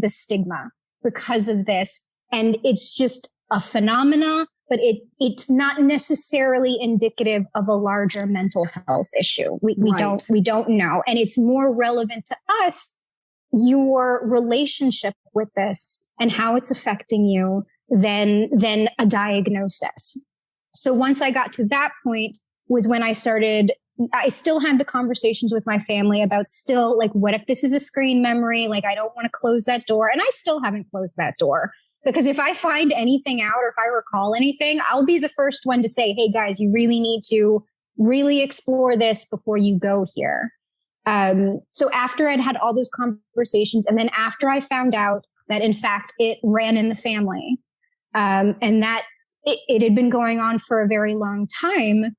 the stigma, because of this. And it's just a phenomena, but it's not necessarily indicative of a larger mental health issue. We don't know. And it's more relevant to us, your relationship with this and how it's affecting you than a diagnosis. So once I got to that point was when I still had the conversations with my family about still like, what if this is a screen memory? Like, I don't want to close that door. And I still haven't closed that door because if I find anything out or if I recall anything, I'll be the first one to say, hey guys, you really need to really explore this before you go here. So after I'd had all those conversations and then after I found out that in fact it ran in the family, and that it had been going on for a very long time.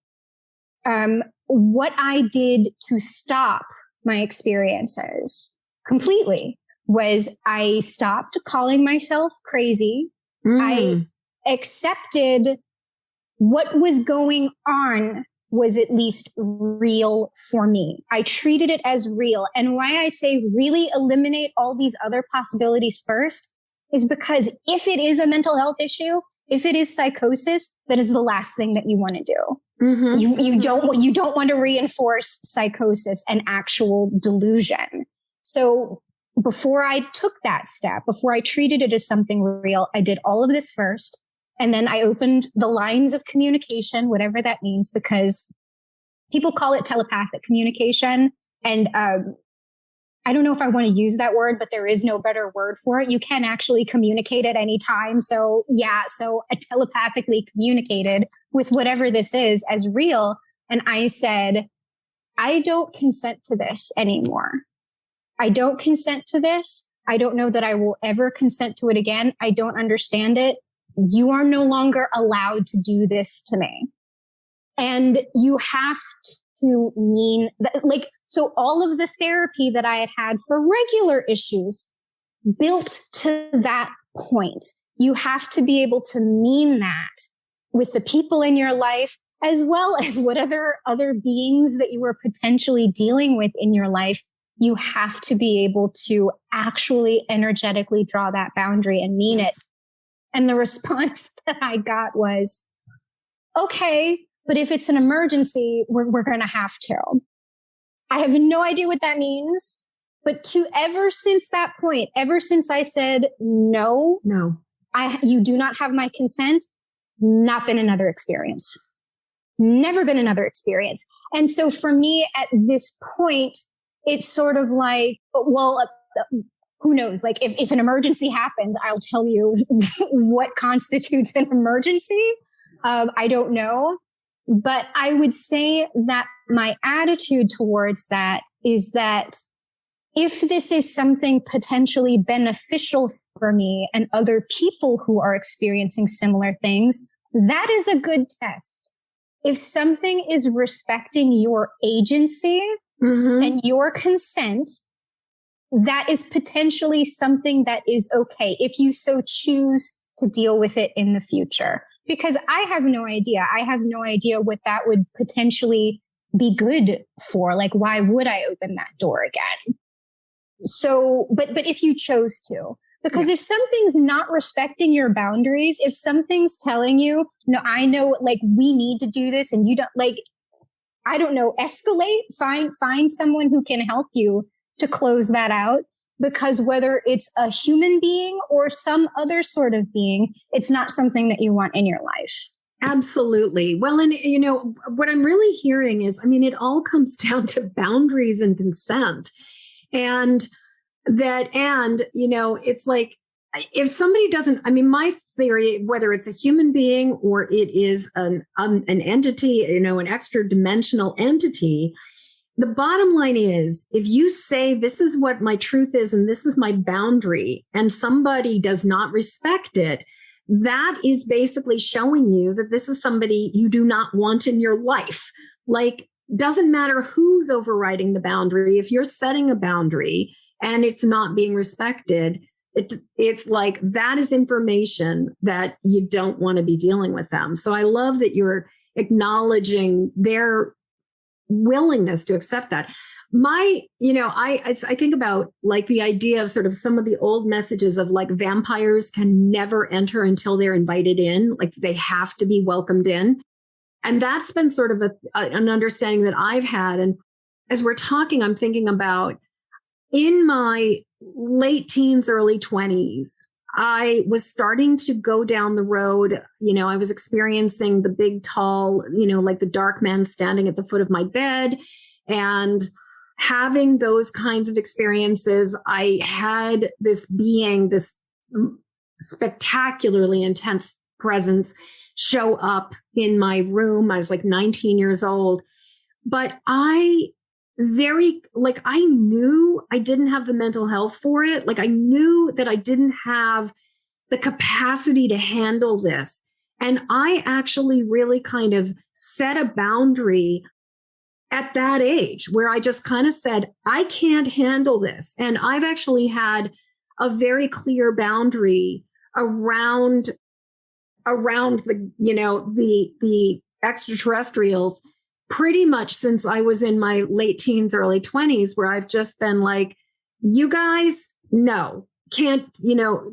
What I did to stop my experiences completely was I stopped calling myself crazy. I accepted what was going on was at least real for me. I treated it as real. And why I say really eliminate all these other possibilities first is because if it is a mental health issue, if it is psychosis, that is the last thing that you want to do. Mm-hmm. You don't want to reinforce psychosis and actual delusion. So before I took that step, before I treated it as something real, I did all of this first. And then I opened the lines of communication, whatever that means, because people call it telepathic communication. And I don't know if I want to use that word, but there is no better word for it. You can actually communicate at any time. So I telepathically communicated with whatever this is as real. And I said, I don't consent to this anymore. I don't consent to this. I don't know that I will ever consent to it again. I don't understand it. You are no longer allowed to do this to me. And you have to mean that, like, so all of the therapy that I had for regular issues built to that point. You have to be able to mean that with the people in your life, as well as whatever other beings that you are potentially dealing with in your life. You have to be able to actually energetically draw that boundary and mean it. And the response that I got was, okay, but if it's an emergency, we're going to have to. I have no idea what that means, but ever since that point, ever since I said, no, you do not have my consent, not been another experience. Never been another experience. And so for me at this point, it's sort of like, well, who knows? Like if an emergency happens, I'll tell you what constitutes an emergency. I don't know. But I would say that my attitude towards that is that if this is something potentially beneficial for me and other people who are experiencing similar things, that is a good test. If something is respecting your agency and your consent, that is potentially something that is okay if you so choose to deal with it in the future. Because I have no idea. I have no idea what that would potentially be good for. Like, why would I open that door again? So, but if you chose to, because if something's not respecting your boundaries, if something's telling you, no, I know, like, we need to do this and you don't, like, I don't know, escalate, find someone who can help you to close that out. Because whether it's a human being or some other sort of being, it's not something that you want in your life. Absolutely. Well, and you know, what I'm really hearing is, I mean, it all comes down to boundaries and consent. And you know, it's like, if somebody doesn't, I mean, my theory, whether it's a human being or it is an entity, you know, an extra dimensional entity, the bottom line is, if you say this is what my truth is and this is my boundary, and somebody does not respect it, that is basically showing you that this is somebody you do not want in your life. Like, doesn't matter who's overriding the boundary. If you're setting a boundary and it's not being respected, it's like that is information that you don't want to be dealing with them. So I love that you're acknowledging their willingness to accept that. I think about like the idea of sort of some of the old messages of like vampires can never enter until they're invited in, like they have to be welcomed in. And that's been sort of an understanding that I've had. And as we're talking, I'm thinking about in my late teens, early 20s, I was starting to go down the road. You know, I was experiencing the big, tall, you know, like the dark man standing at the foot of my bed and having those kinds of experiences. I had this being, this spectacularly intense presence show up in my room. I was like 19 years old, but I knew I didn't have the mental health for it. Like I knew that I didn't have the capacity to handle this. And I actually really kind of set a boundary at that age where I just kind of said, I can't handle this. And I've actually had a very clear boundary around the extraterrestrials pretty much since I was in my late teens, early 20s, where I've just been like, you guys, no, can't, no,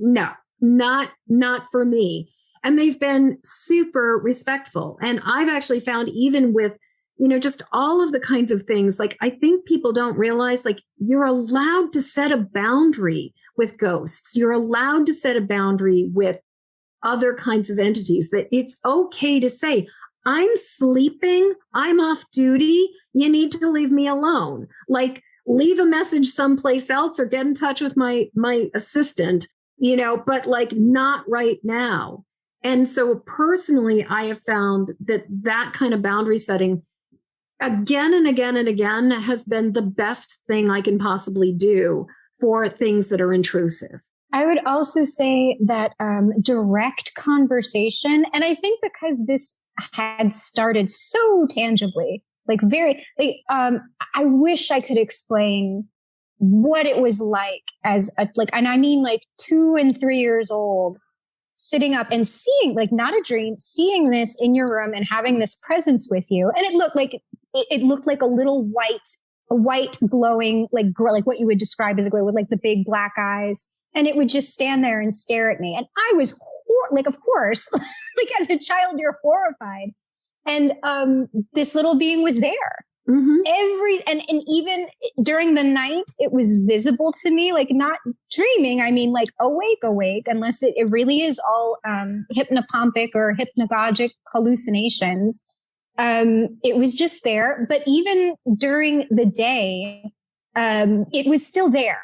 not for me. And they've been super respectful. And I've actually found even with, just all of the kinds of things, like I think people don't realize, like you're allowed to set a boundary with ghosts. You're allowed to set a boundary with other kinds of entities, that it's okay to say, I'm sleeping, I'm off duty, you need to leave me alone. Like leave a message someplace else or get in touch with my assistant, but like not right now. And so personally, I have found that kind of boundary setting again and again and again has been the best thing I can possibly do for things that are intrusive. I would also say that direct conversation, and I think because this had started so tangibly, I wish I could explain what it was like as a, like, and I mean like 2 and 3 years old, sitting up and seeing, like, not a dream, seeing this in your room and having this presence with you. And it looked like a little white glowing, like what you would describe as a glow with like the big black eyes. And it would just stand there and stare at me. And I was like, of course, like as a child, you're horrified. And this little being was there. And even during the night, it was visible to me, like not dreaming. I mean, like awake, unless it really is all hypnopompic or hypnagogic hallucinations. It was just there. But even during the day, it was still there.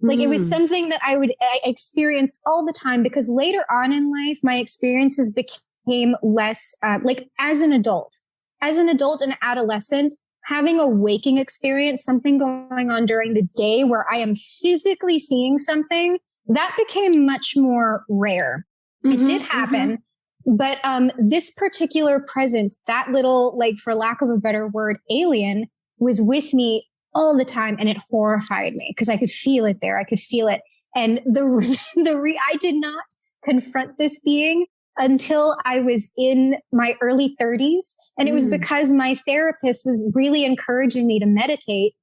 Like it was something that I experienced all the time, because later on in life, my experiences became less like as an adult and adolescent, having a waking experience, something going on during the day where I am physically seeing something, that became much more rare. It did happen. But this particular presence, that little, like, for lack of a better word, alien, was with me all the time. And it horrified me because I could feel it there. I could feel it. And I did not confront this being until I was in my early 30s. And it was because my therapist was really encouraging me to meditate.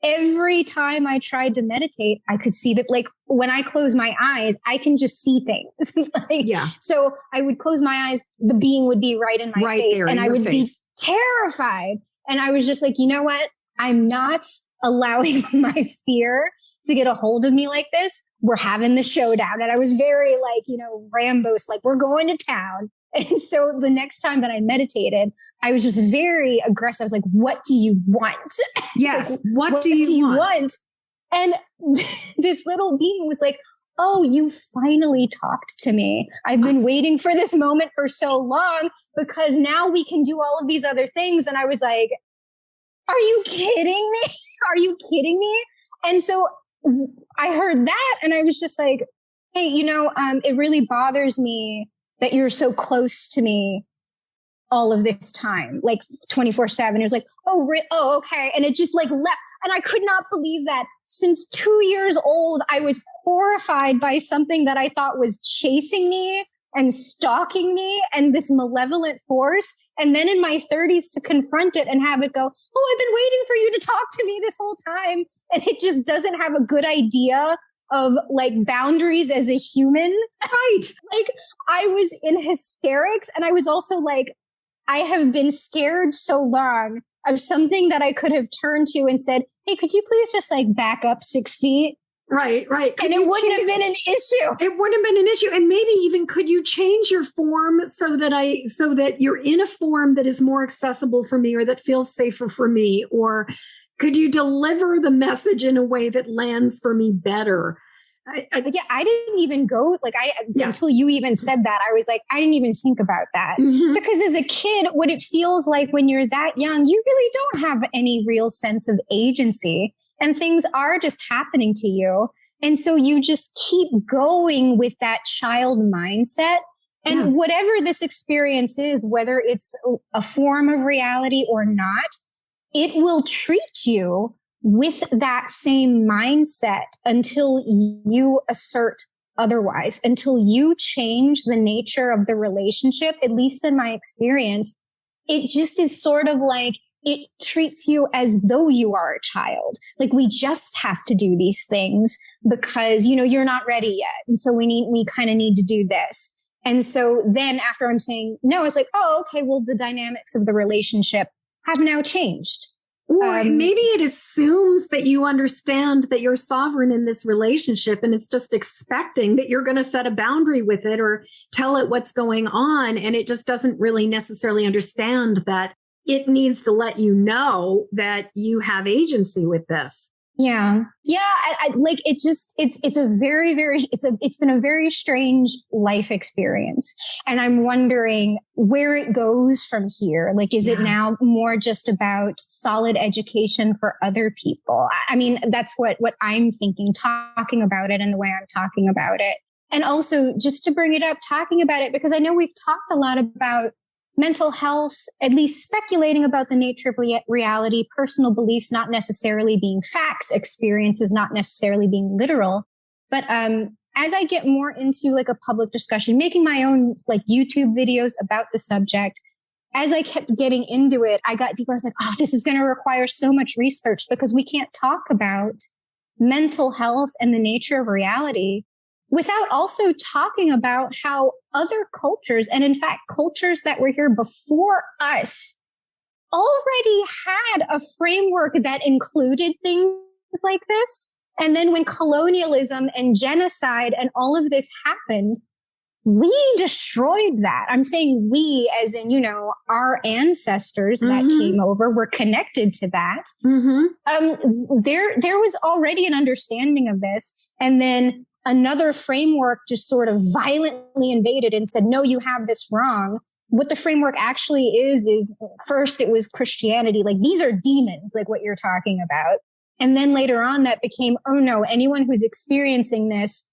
Every time I tried to meditate, I could see that, like, when I close my eyes, I can just see things. So I would close my eyes, the being would be right in my face, and I would be terrified. And I was just like, you know what? I'm not allowing my fear to get a hold of me like this. We're having the showdown. And I was very like, Rambo's, like, we're going to town. And so the next time that I meditated, I was just very aggressive. I was like, what do you want? Yes. What do you want? And this little being was like, oh, you finally talked to me. I've been waiting for this moment for so long, because now we can do all of these other things. And I was like, are you kidding me? Are you kidding me? And so I heard that, and I was just like, hey, it really bothers me that you're so close to me all of this time, like 24/7. It was like, oh, okay. And it just like left. And I could not believe that since 2 years old, I was horrified by something that I thought was chasing me and stalking me and this malevolent force. And then in my 30s to confront it and have it go, oh, I've been waiting for you to talk to me this whole time. And it just doesn't have a good idea of like boundaries as a human. Right. Like I was in hysterics. And I was also like, I have been scared so long of something that I could have turned to and said, hey, could you please just like back up 6 feet? Right. And it wouldn't have been an issue. It wouldn't have been an issue. And maybe even could you change your form so that you're in a form that is more accessible for me or that feels safer for me? Or could you deliver the message in a way that lands for me better? I didn't even go until you even said that. I was like, I didn't even think about that. Because as a kid, what it feels like when you're that young, you really don't have any real sense of agency. And things are just happening to you. And so you just keep going with that child mindset. And whatever this experience is, whether it's a form of reality or not, it will treat you with that same mindset until you assert otherwise, until you change the nature of the relationship. At least in my experience, it just is sort of like, it treats you as though you are a child. Like we just have to do these things because, you're not ready yet. And so we kind of need to do this. And so then after I'm saying no, it's like, oh, okay, well, the dynamics of the relationship have now changed. Or maybe it assumes that you understand that you're sovereign in this relationship and it's just expecting that you're going to set a boundary with it or tell it what's going on. And it just doesn't really necessarily understand that it needs to let you know that you have agency with this. Yeah. It's a very, very, it's been a very strange life experience. And I'm wondering where it goes from here. Like, is it now more just about solid education for other people? I mean, that's what I'm thinking, talking about it and the way I'm talking about it. And also just to bring it up, talking about it, because I know we've talked a lot about mental health, at least speculating about the nature of reality, personal beliefs not necessarily being facts, experiences not necessarily being literal. But as I get more into like a public discussion, making my own like YouTube videos about the subject, as I kept getting into it, I got deeper. I was like, oh, this is going to require so much research because we can't talk about mental health and the nature of reality without also talking about how other cultures, and in fact, cultures that were here before us, already had a framework that included things like this. And then when colonialism and genocide and all of this happened, we destroyed that. I'm saying we as in, our ancestors that came over were connected to that. There was already an understanding of this. And then another framework just sort of violently invaded and said, no, you have this wrong. What the framework actually is first it was Christianity. Like these are demons, like what you're talking about. And then later on that became, oh no, anyone who's experiencing this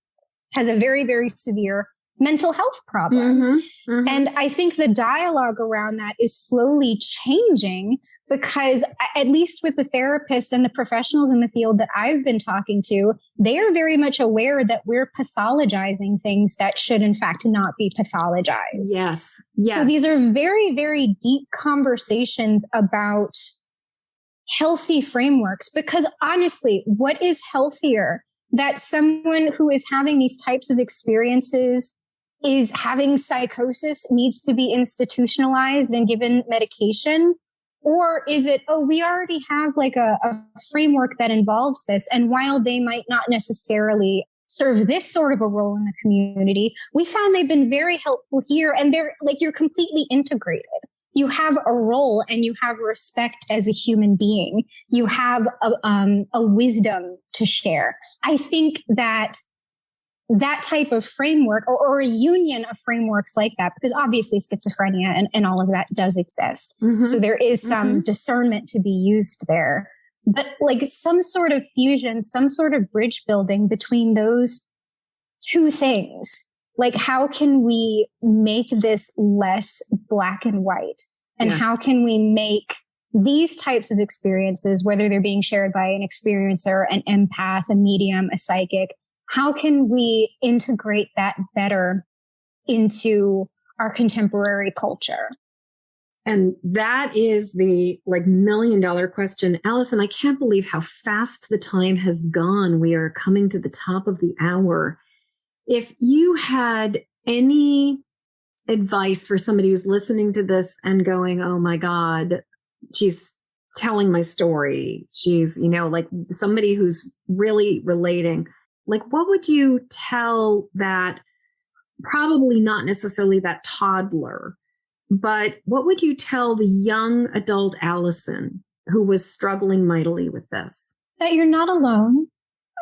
has a very, very severe mental health problem. And I think the dialogue around that is slowly changing because at least with the therapists and the professionals in the field that I've been talking to, they are very much aware that we're pathologizing things that should in fact not be pathologized. Yes. So these are very, very deep conversations about healthy frameworks, because honestly, what is healthier? That someone who is having these types of experiences is having psychosis, needs to be institutionalized and given medication? Or is it, oh, we already have like a framework that involves this. And while they might not necessarily serve this sort of a role in the community, we found they've been very helpful here. And they're like, you're completely integrated. You have a role and you have respect as a human being. You have a wisdom to share. I think that type of framework or a union of frameworks like that, because obviously schizophrenia and all of that does exist. So there is some discernment to be used there, but like some sort of fusion, some sort of bridge building between those two things. Like how can we make this less black and white? And how can we make these types of experiences, whether they're being shared by an experiencer, an empath, a medium, a psychic, how can we integrate that better into our contemporary culture? And that is the $1,000,000 question. Allison, I can't believe how fast the time has gone. We are coming to the top of the hour. If you had any advice for somebody who's listening to this and going, oh my God, she's telling my story. She's, like somebody who's really relating. Like, what would you tell that, probably not necessarily that toddler, but what would you tell the young adult Allison who was struggling mightily with this? That you're not alone.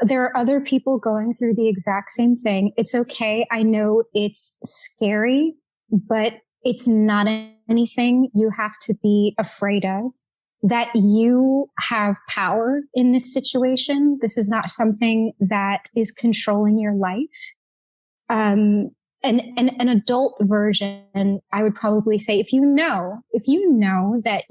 There are other people going through the exact same thing. It's okay. I know it's scary, but it's not anything you have to be afraid of. That you have power in this situation. This is not something that is controlling your life. An adult version, I would probably say, if you know that,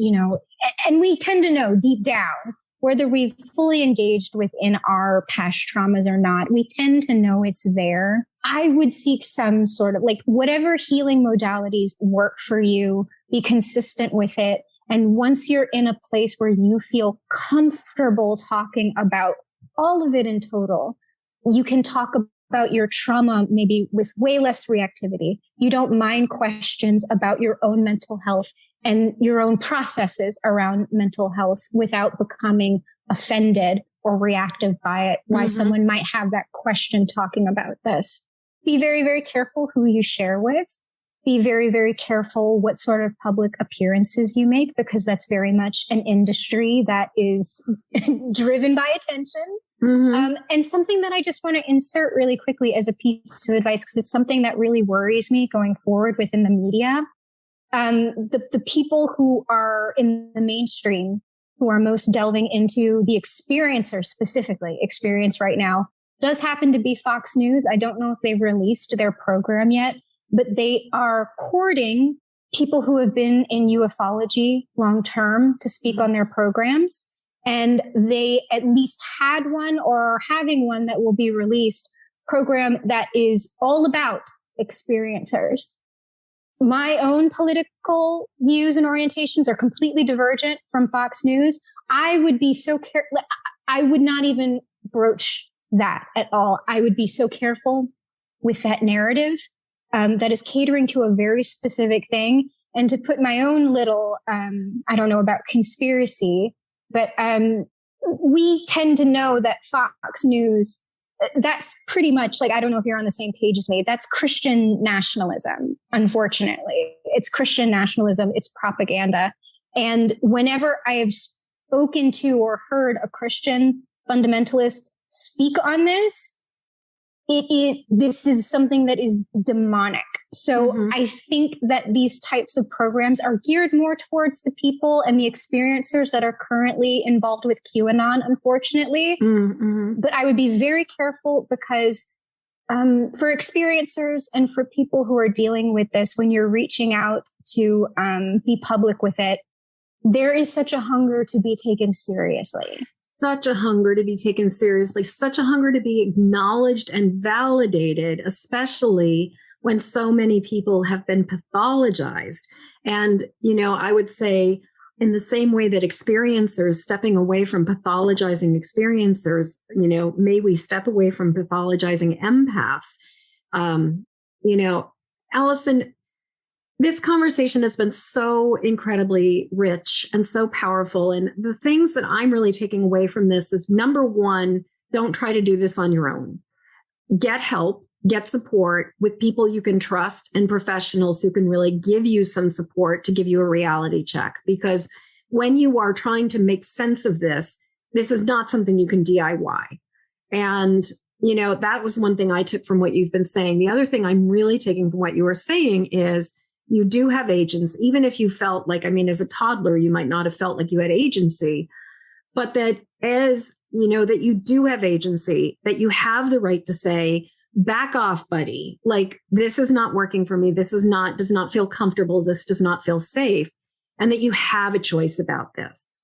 and we tend to know deep down, whether we've fully engaged within our past traumas or not, we tend to know it's there. I would seek some sort of whatever healing modalities work for you, be consistent with it. And once you're in a place where you feel comfortable talking about all of it in total, you can talk about your trauma maybe with way less reactivity. You don't mind questions about your own mental health and your own processes around mental health without becoming offended or reactive by it. Why someone might have that question talking about this. Be very, very careful who you share with. Be very, very careful what sort of public appearances you make, because that's very much an industry that is driven by attention. And something that I just want to insert really quickly as a piece of advice, because it's something that really worries me going forward within the media. The people who are in the mainstream, who are most delving into the experiencer specifically, Experience right now, does happen to be Fox News. I don't know if they've released their program yet, but they are courting people who have been in ufology long term to speak on their programs. And they at least had one or are having one that will be released program that is all about experiencers. My own political views and orientations are completely divergent from Fox News. I would be so careful. I would not even broach that at all. I would be so careful with that narrative that is catering to a very specific thing. And to put my own little, I don't know about conspiracy, but we tend to know that Fox News, that's pretty much like, I don't know if you're on the same page as me. That's Christian nationalism, unfortunately. It's Christian nationalism. It's propaganda. And whenever I have spoken to or heard a Christian fundamentalist speak on this, this is something that is demonic. So I think that these types of programs are geared more towards the people and the experiencers that are currently involved with QAnon, unfortunately. But I would be very careful because for experiencers and for people who are dealing with this, when you're reaching out to be public with it, there is such a hunger to be taken seriously. Such a hunger to be taken seriously, such a hunger to be acknowledged and validated, especially when so many people have been pathologized. And, I would say in the same way that experiencers stepping away from pathologizing experiencers, may we step away from pathologizing empaths. Allison, this conversation has been so incredibly rich and so powerful. And the things that I'm really taking away from this is, number one, don't try to do this on your own. Get help, get support with people you can trust and professionals who can really give you some support to give you a reality check. Because when you are trying to make sense of this is not something you can DIY. And, that was one thing I took from what you've been saying. The other thing I'm really taking from what you were saying is, you do have agents, even if you felt like, as a toddler, you might not have felt like you had agency, but that that you do have agency, that you have the right to say, back off, buddy. Like, this is not working for me. This does not feel comfortable. This does not feel safe. And that you have a choice about this.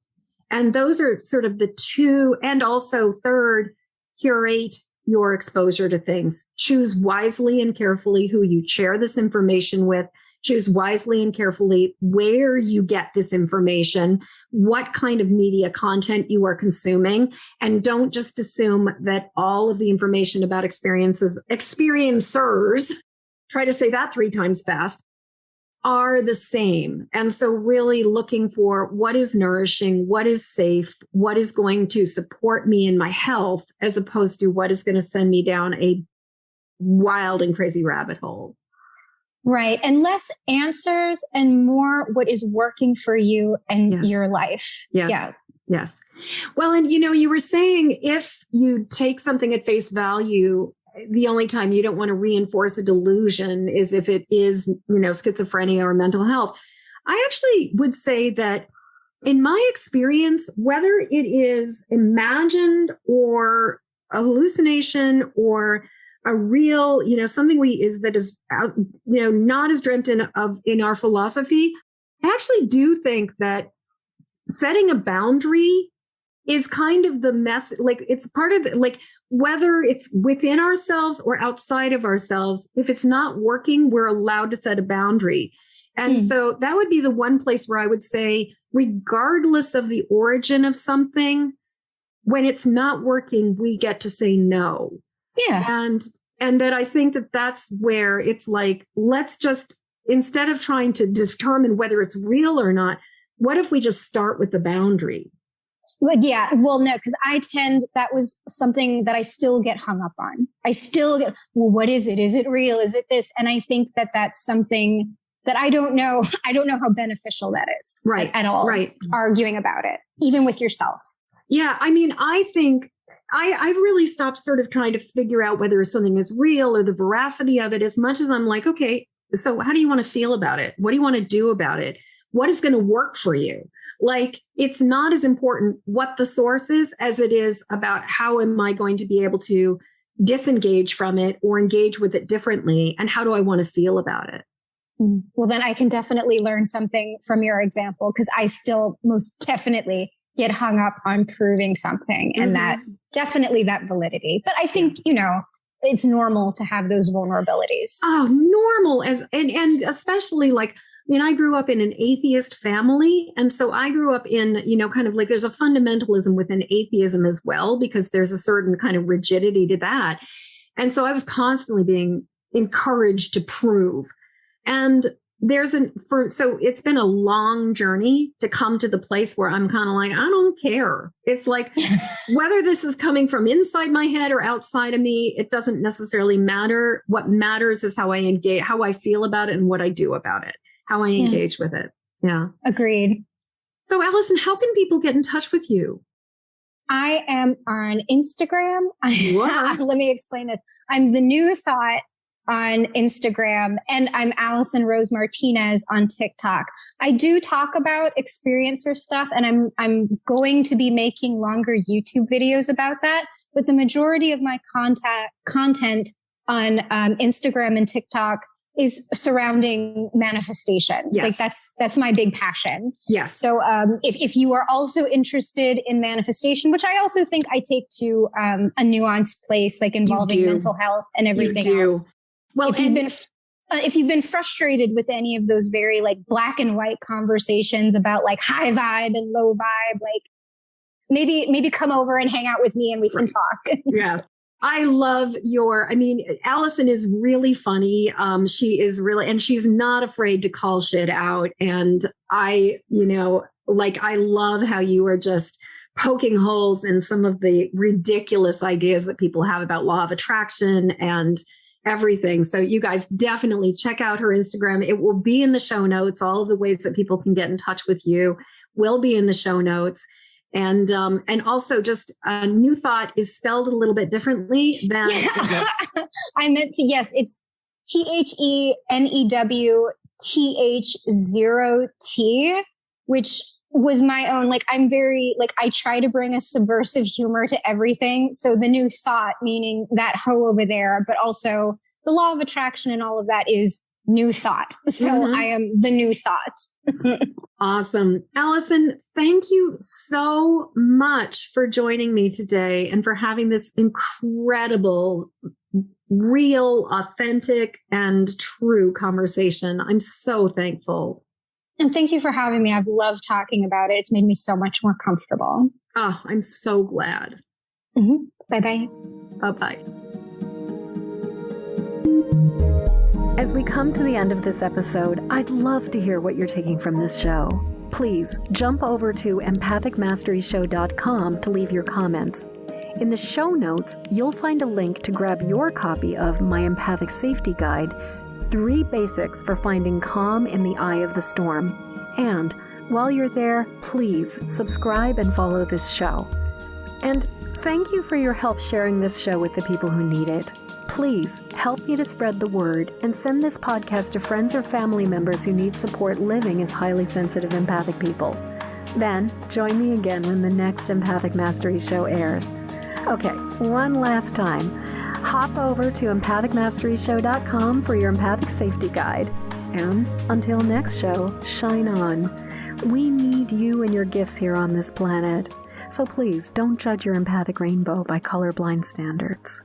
And those are sort of the two. And also third, curate your exposure to things. Choose wisely and carefully who you share this information with. Choose wisely and carefully where you get this information, what kind of media content you are consuming, and don't just assume that all of the information about experiencers, try to say that 3 times fast, are the same. And so really looking for what is nourishing, what is safe, what is going to support me in my health, as opposed to what is going to send me down a wild and crazy rabbit hole. Right. And less answers and more what is working for you and your life. Yes. Yeah. Yes. Well, and you were saying if you take something at face value, the only time you don't want to reinforce a delusion is if it is, schizophrenia or mental health. I actually would say that in my experience, whether it is imagined or a hallucination or a real, something that is not as dreamt in our philosophy. I actually do think that setting a boundary is kind of the mess. Like, it's part of it, like whether it's within ourselves or outside of ourselves, if it's not working, we're allowed to set a boundary. And so that would be the one place where I would say, regardless of the origin of something, when it's not working, we get to say no. Yeah. And that I think that that's where it's like, let's just, instead of trying to determine whether it's real or not, what if we just start with the boundary? Well, yeah. Well, no, because that was something that I still get hung up on. I still get, well, what is it? Is it real? Is it this? And I think that that's something that I don't know. I don't know how beneficial that is. Right. At all. Right. Arguing about it, even with yourself. Yeah. I think I've really stopped sort of trying to figure out whether something is real or the veracity of it, as much as I'm like, okay, so how do you want to feel about it? What do you want to do about it? What is going to work for you? Like, it's not as important what the source is as it is about how am I going to be able to disengage from it or engage with it differently? And how do I want to feel about it? Well, then I can definitely learn something from your example, because I still most definitely get hung up on proving something and that definitely that validity. But I think, it's normal to have those vulnerabilities. Oh, normal and especially like, I grew up in an atheist family. And so I grew up in, kind of like there's a fundamentalism within atheism as well, because there's a certain kind of rigidity to that. And so I was constantly being encouraged to prove. And so it's been a long journey to come to the place where I'm kind of like, I don't care. It's like whether this is coming from inside my head or outside of me, it doesn't necessarily matter. What matters is how I engage, how I feel about it and what I do about it, how I engage with it. Yeah. Agreed. So Allison, how can people get in touch with you? I am on Instagram. Let me explain this. I'm the New Thought on Instagram, and I'm Allison Rose Martinez on TikTok. I do talk about experiencer stuff, and I'm going to be making longer YouTube videos about that. But the majority of my content on Instagram and TikTok is surrounding manifestation. Yes. Like that's my big passion. Yes. So if you are also interested in manifestation, which I also think I take to a nuanced place, like involving mental health and everything else. Well, if you've been frustrated with any of those very like black and white conversations about like high vibe and low vibe, like maybe come over and hang out with me and we can talk. Yeah. I love Allison is really funny. She is really, and she's not afraid to call shit out. And I love how you are just poking holes in some of the ridiculous ideas that people have about law of attraction and everything. So you guys definitely check out her Instagram. It will be in the show notes. All of the ways that people can get in touch with you will be in the show notes. And also just New Thought is spelled a little bit differently than I meant to, yes, it's THENEWTH0T, which was my own, like, I'm very, like, I try to bring a subversive humor to everything. So the New Thought, meaning that hoe over there, but also the law of attraction and all of that is New Thought. So I am the New Thought. Awesome. Allison, thank you so much for joining me today and for having this incredible, real, authentic, and true conversation. I'm so thankful. And thank you for having me. I've loved talking about it. It's made me so much more comfortable. Oh, I'm so glad. Bye-bye. Bye-bye. As we come to the end of this episode, I'd love to hear what you're taking from this show. Please jump over to empathicmasteryshow.com to leave your comments. In the show notes, you'll find a link to grab your copy of my Empathic Safety Guide, 3 Basics for Finding Calm in the Eye of the Storm. And while you're there, please subscribe and follow this show. And thank you for your help sharing this show with the people who need it. Please help me to spread the word and send this podcast to friends or family members who need support living as highly sensitive empathic people. Then join me again when the next Empathic Mastery Show airs. Okay, one last time. Hop over to empathicmasteryshow.com for your Empathic Safety Guide. And until next show, shine on. We need you and your gifts here on this planet. So please don't judge your empathic rainbow by colorblind standards.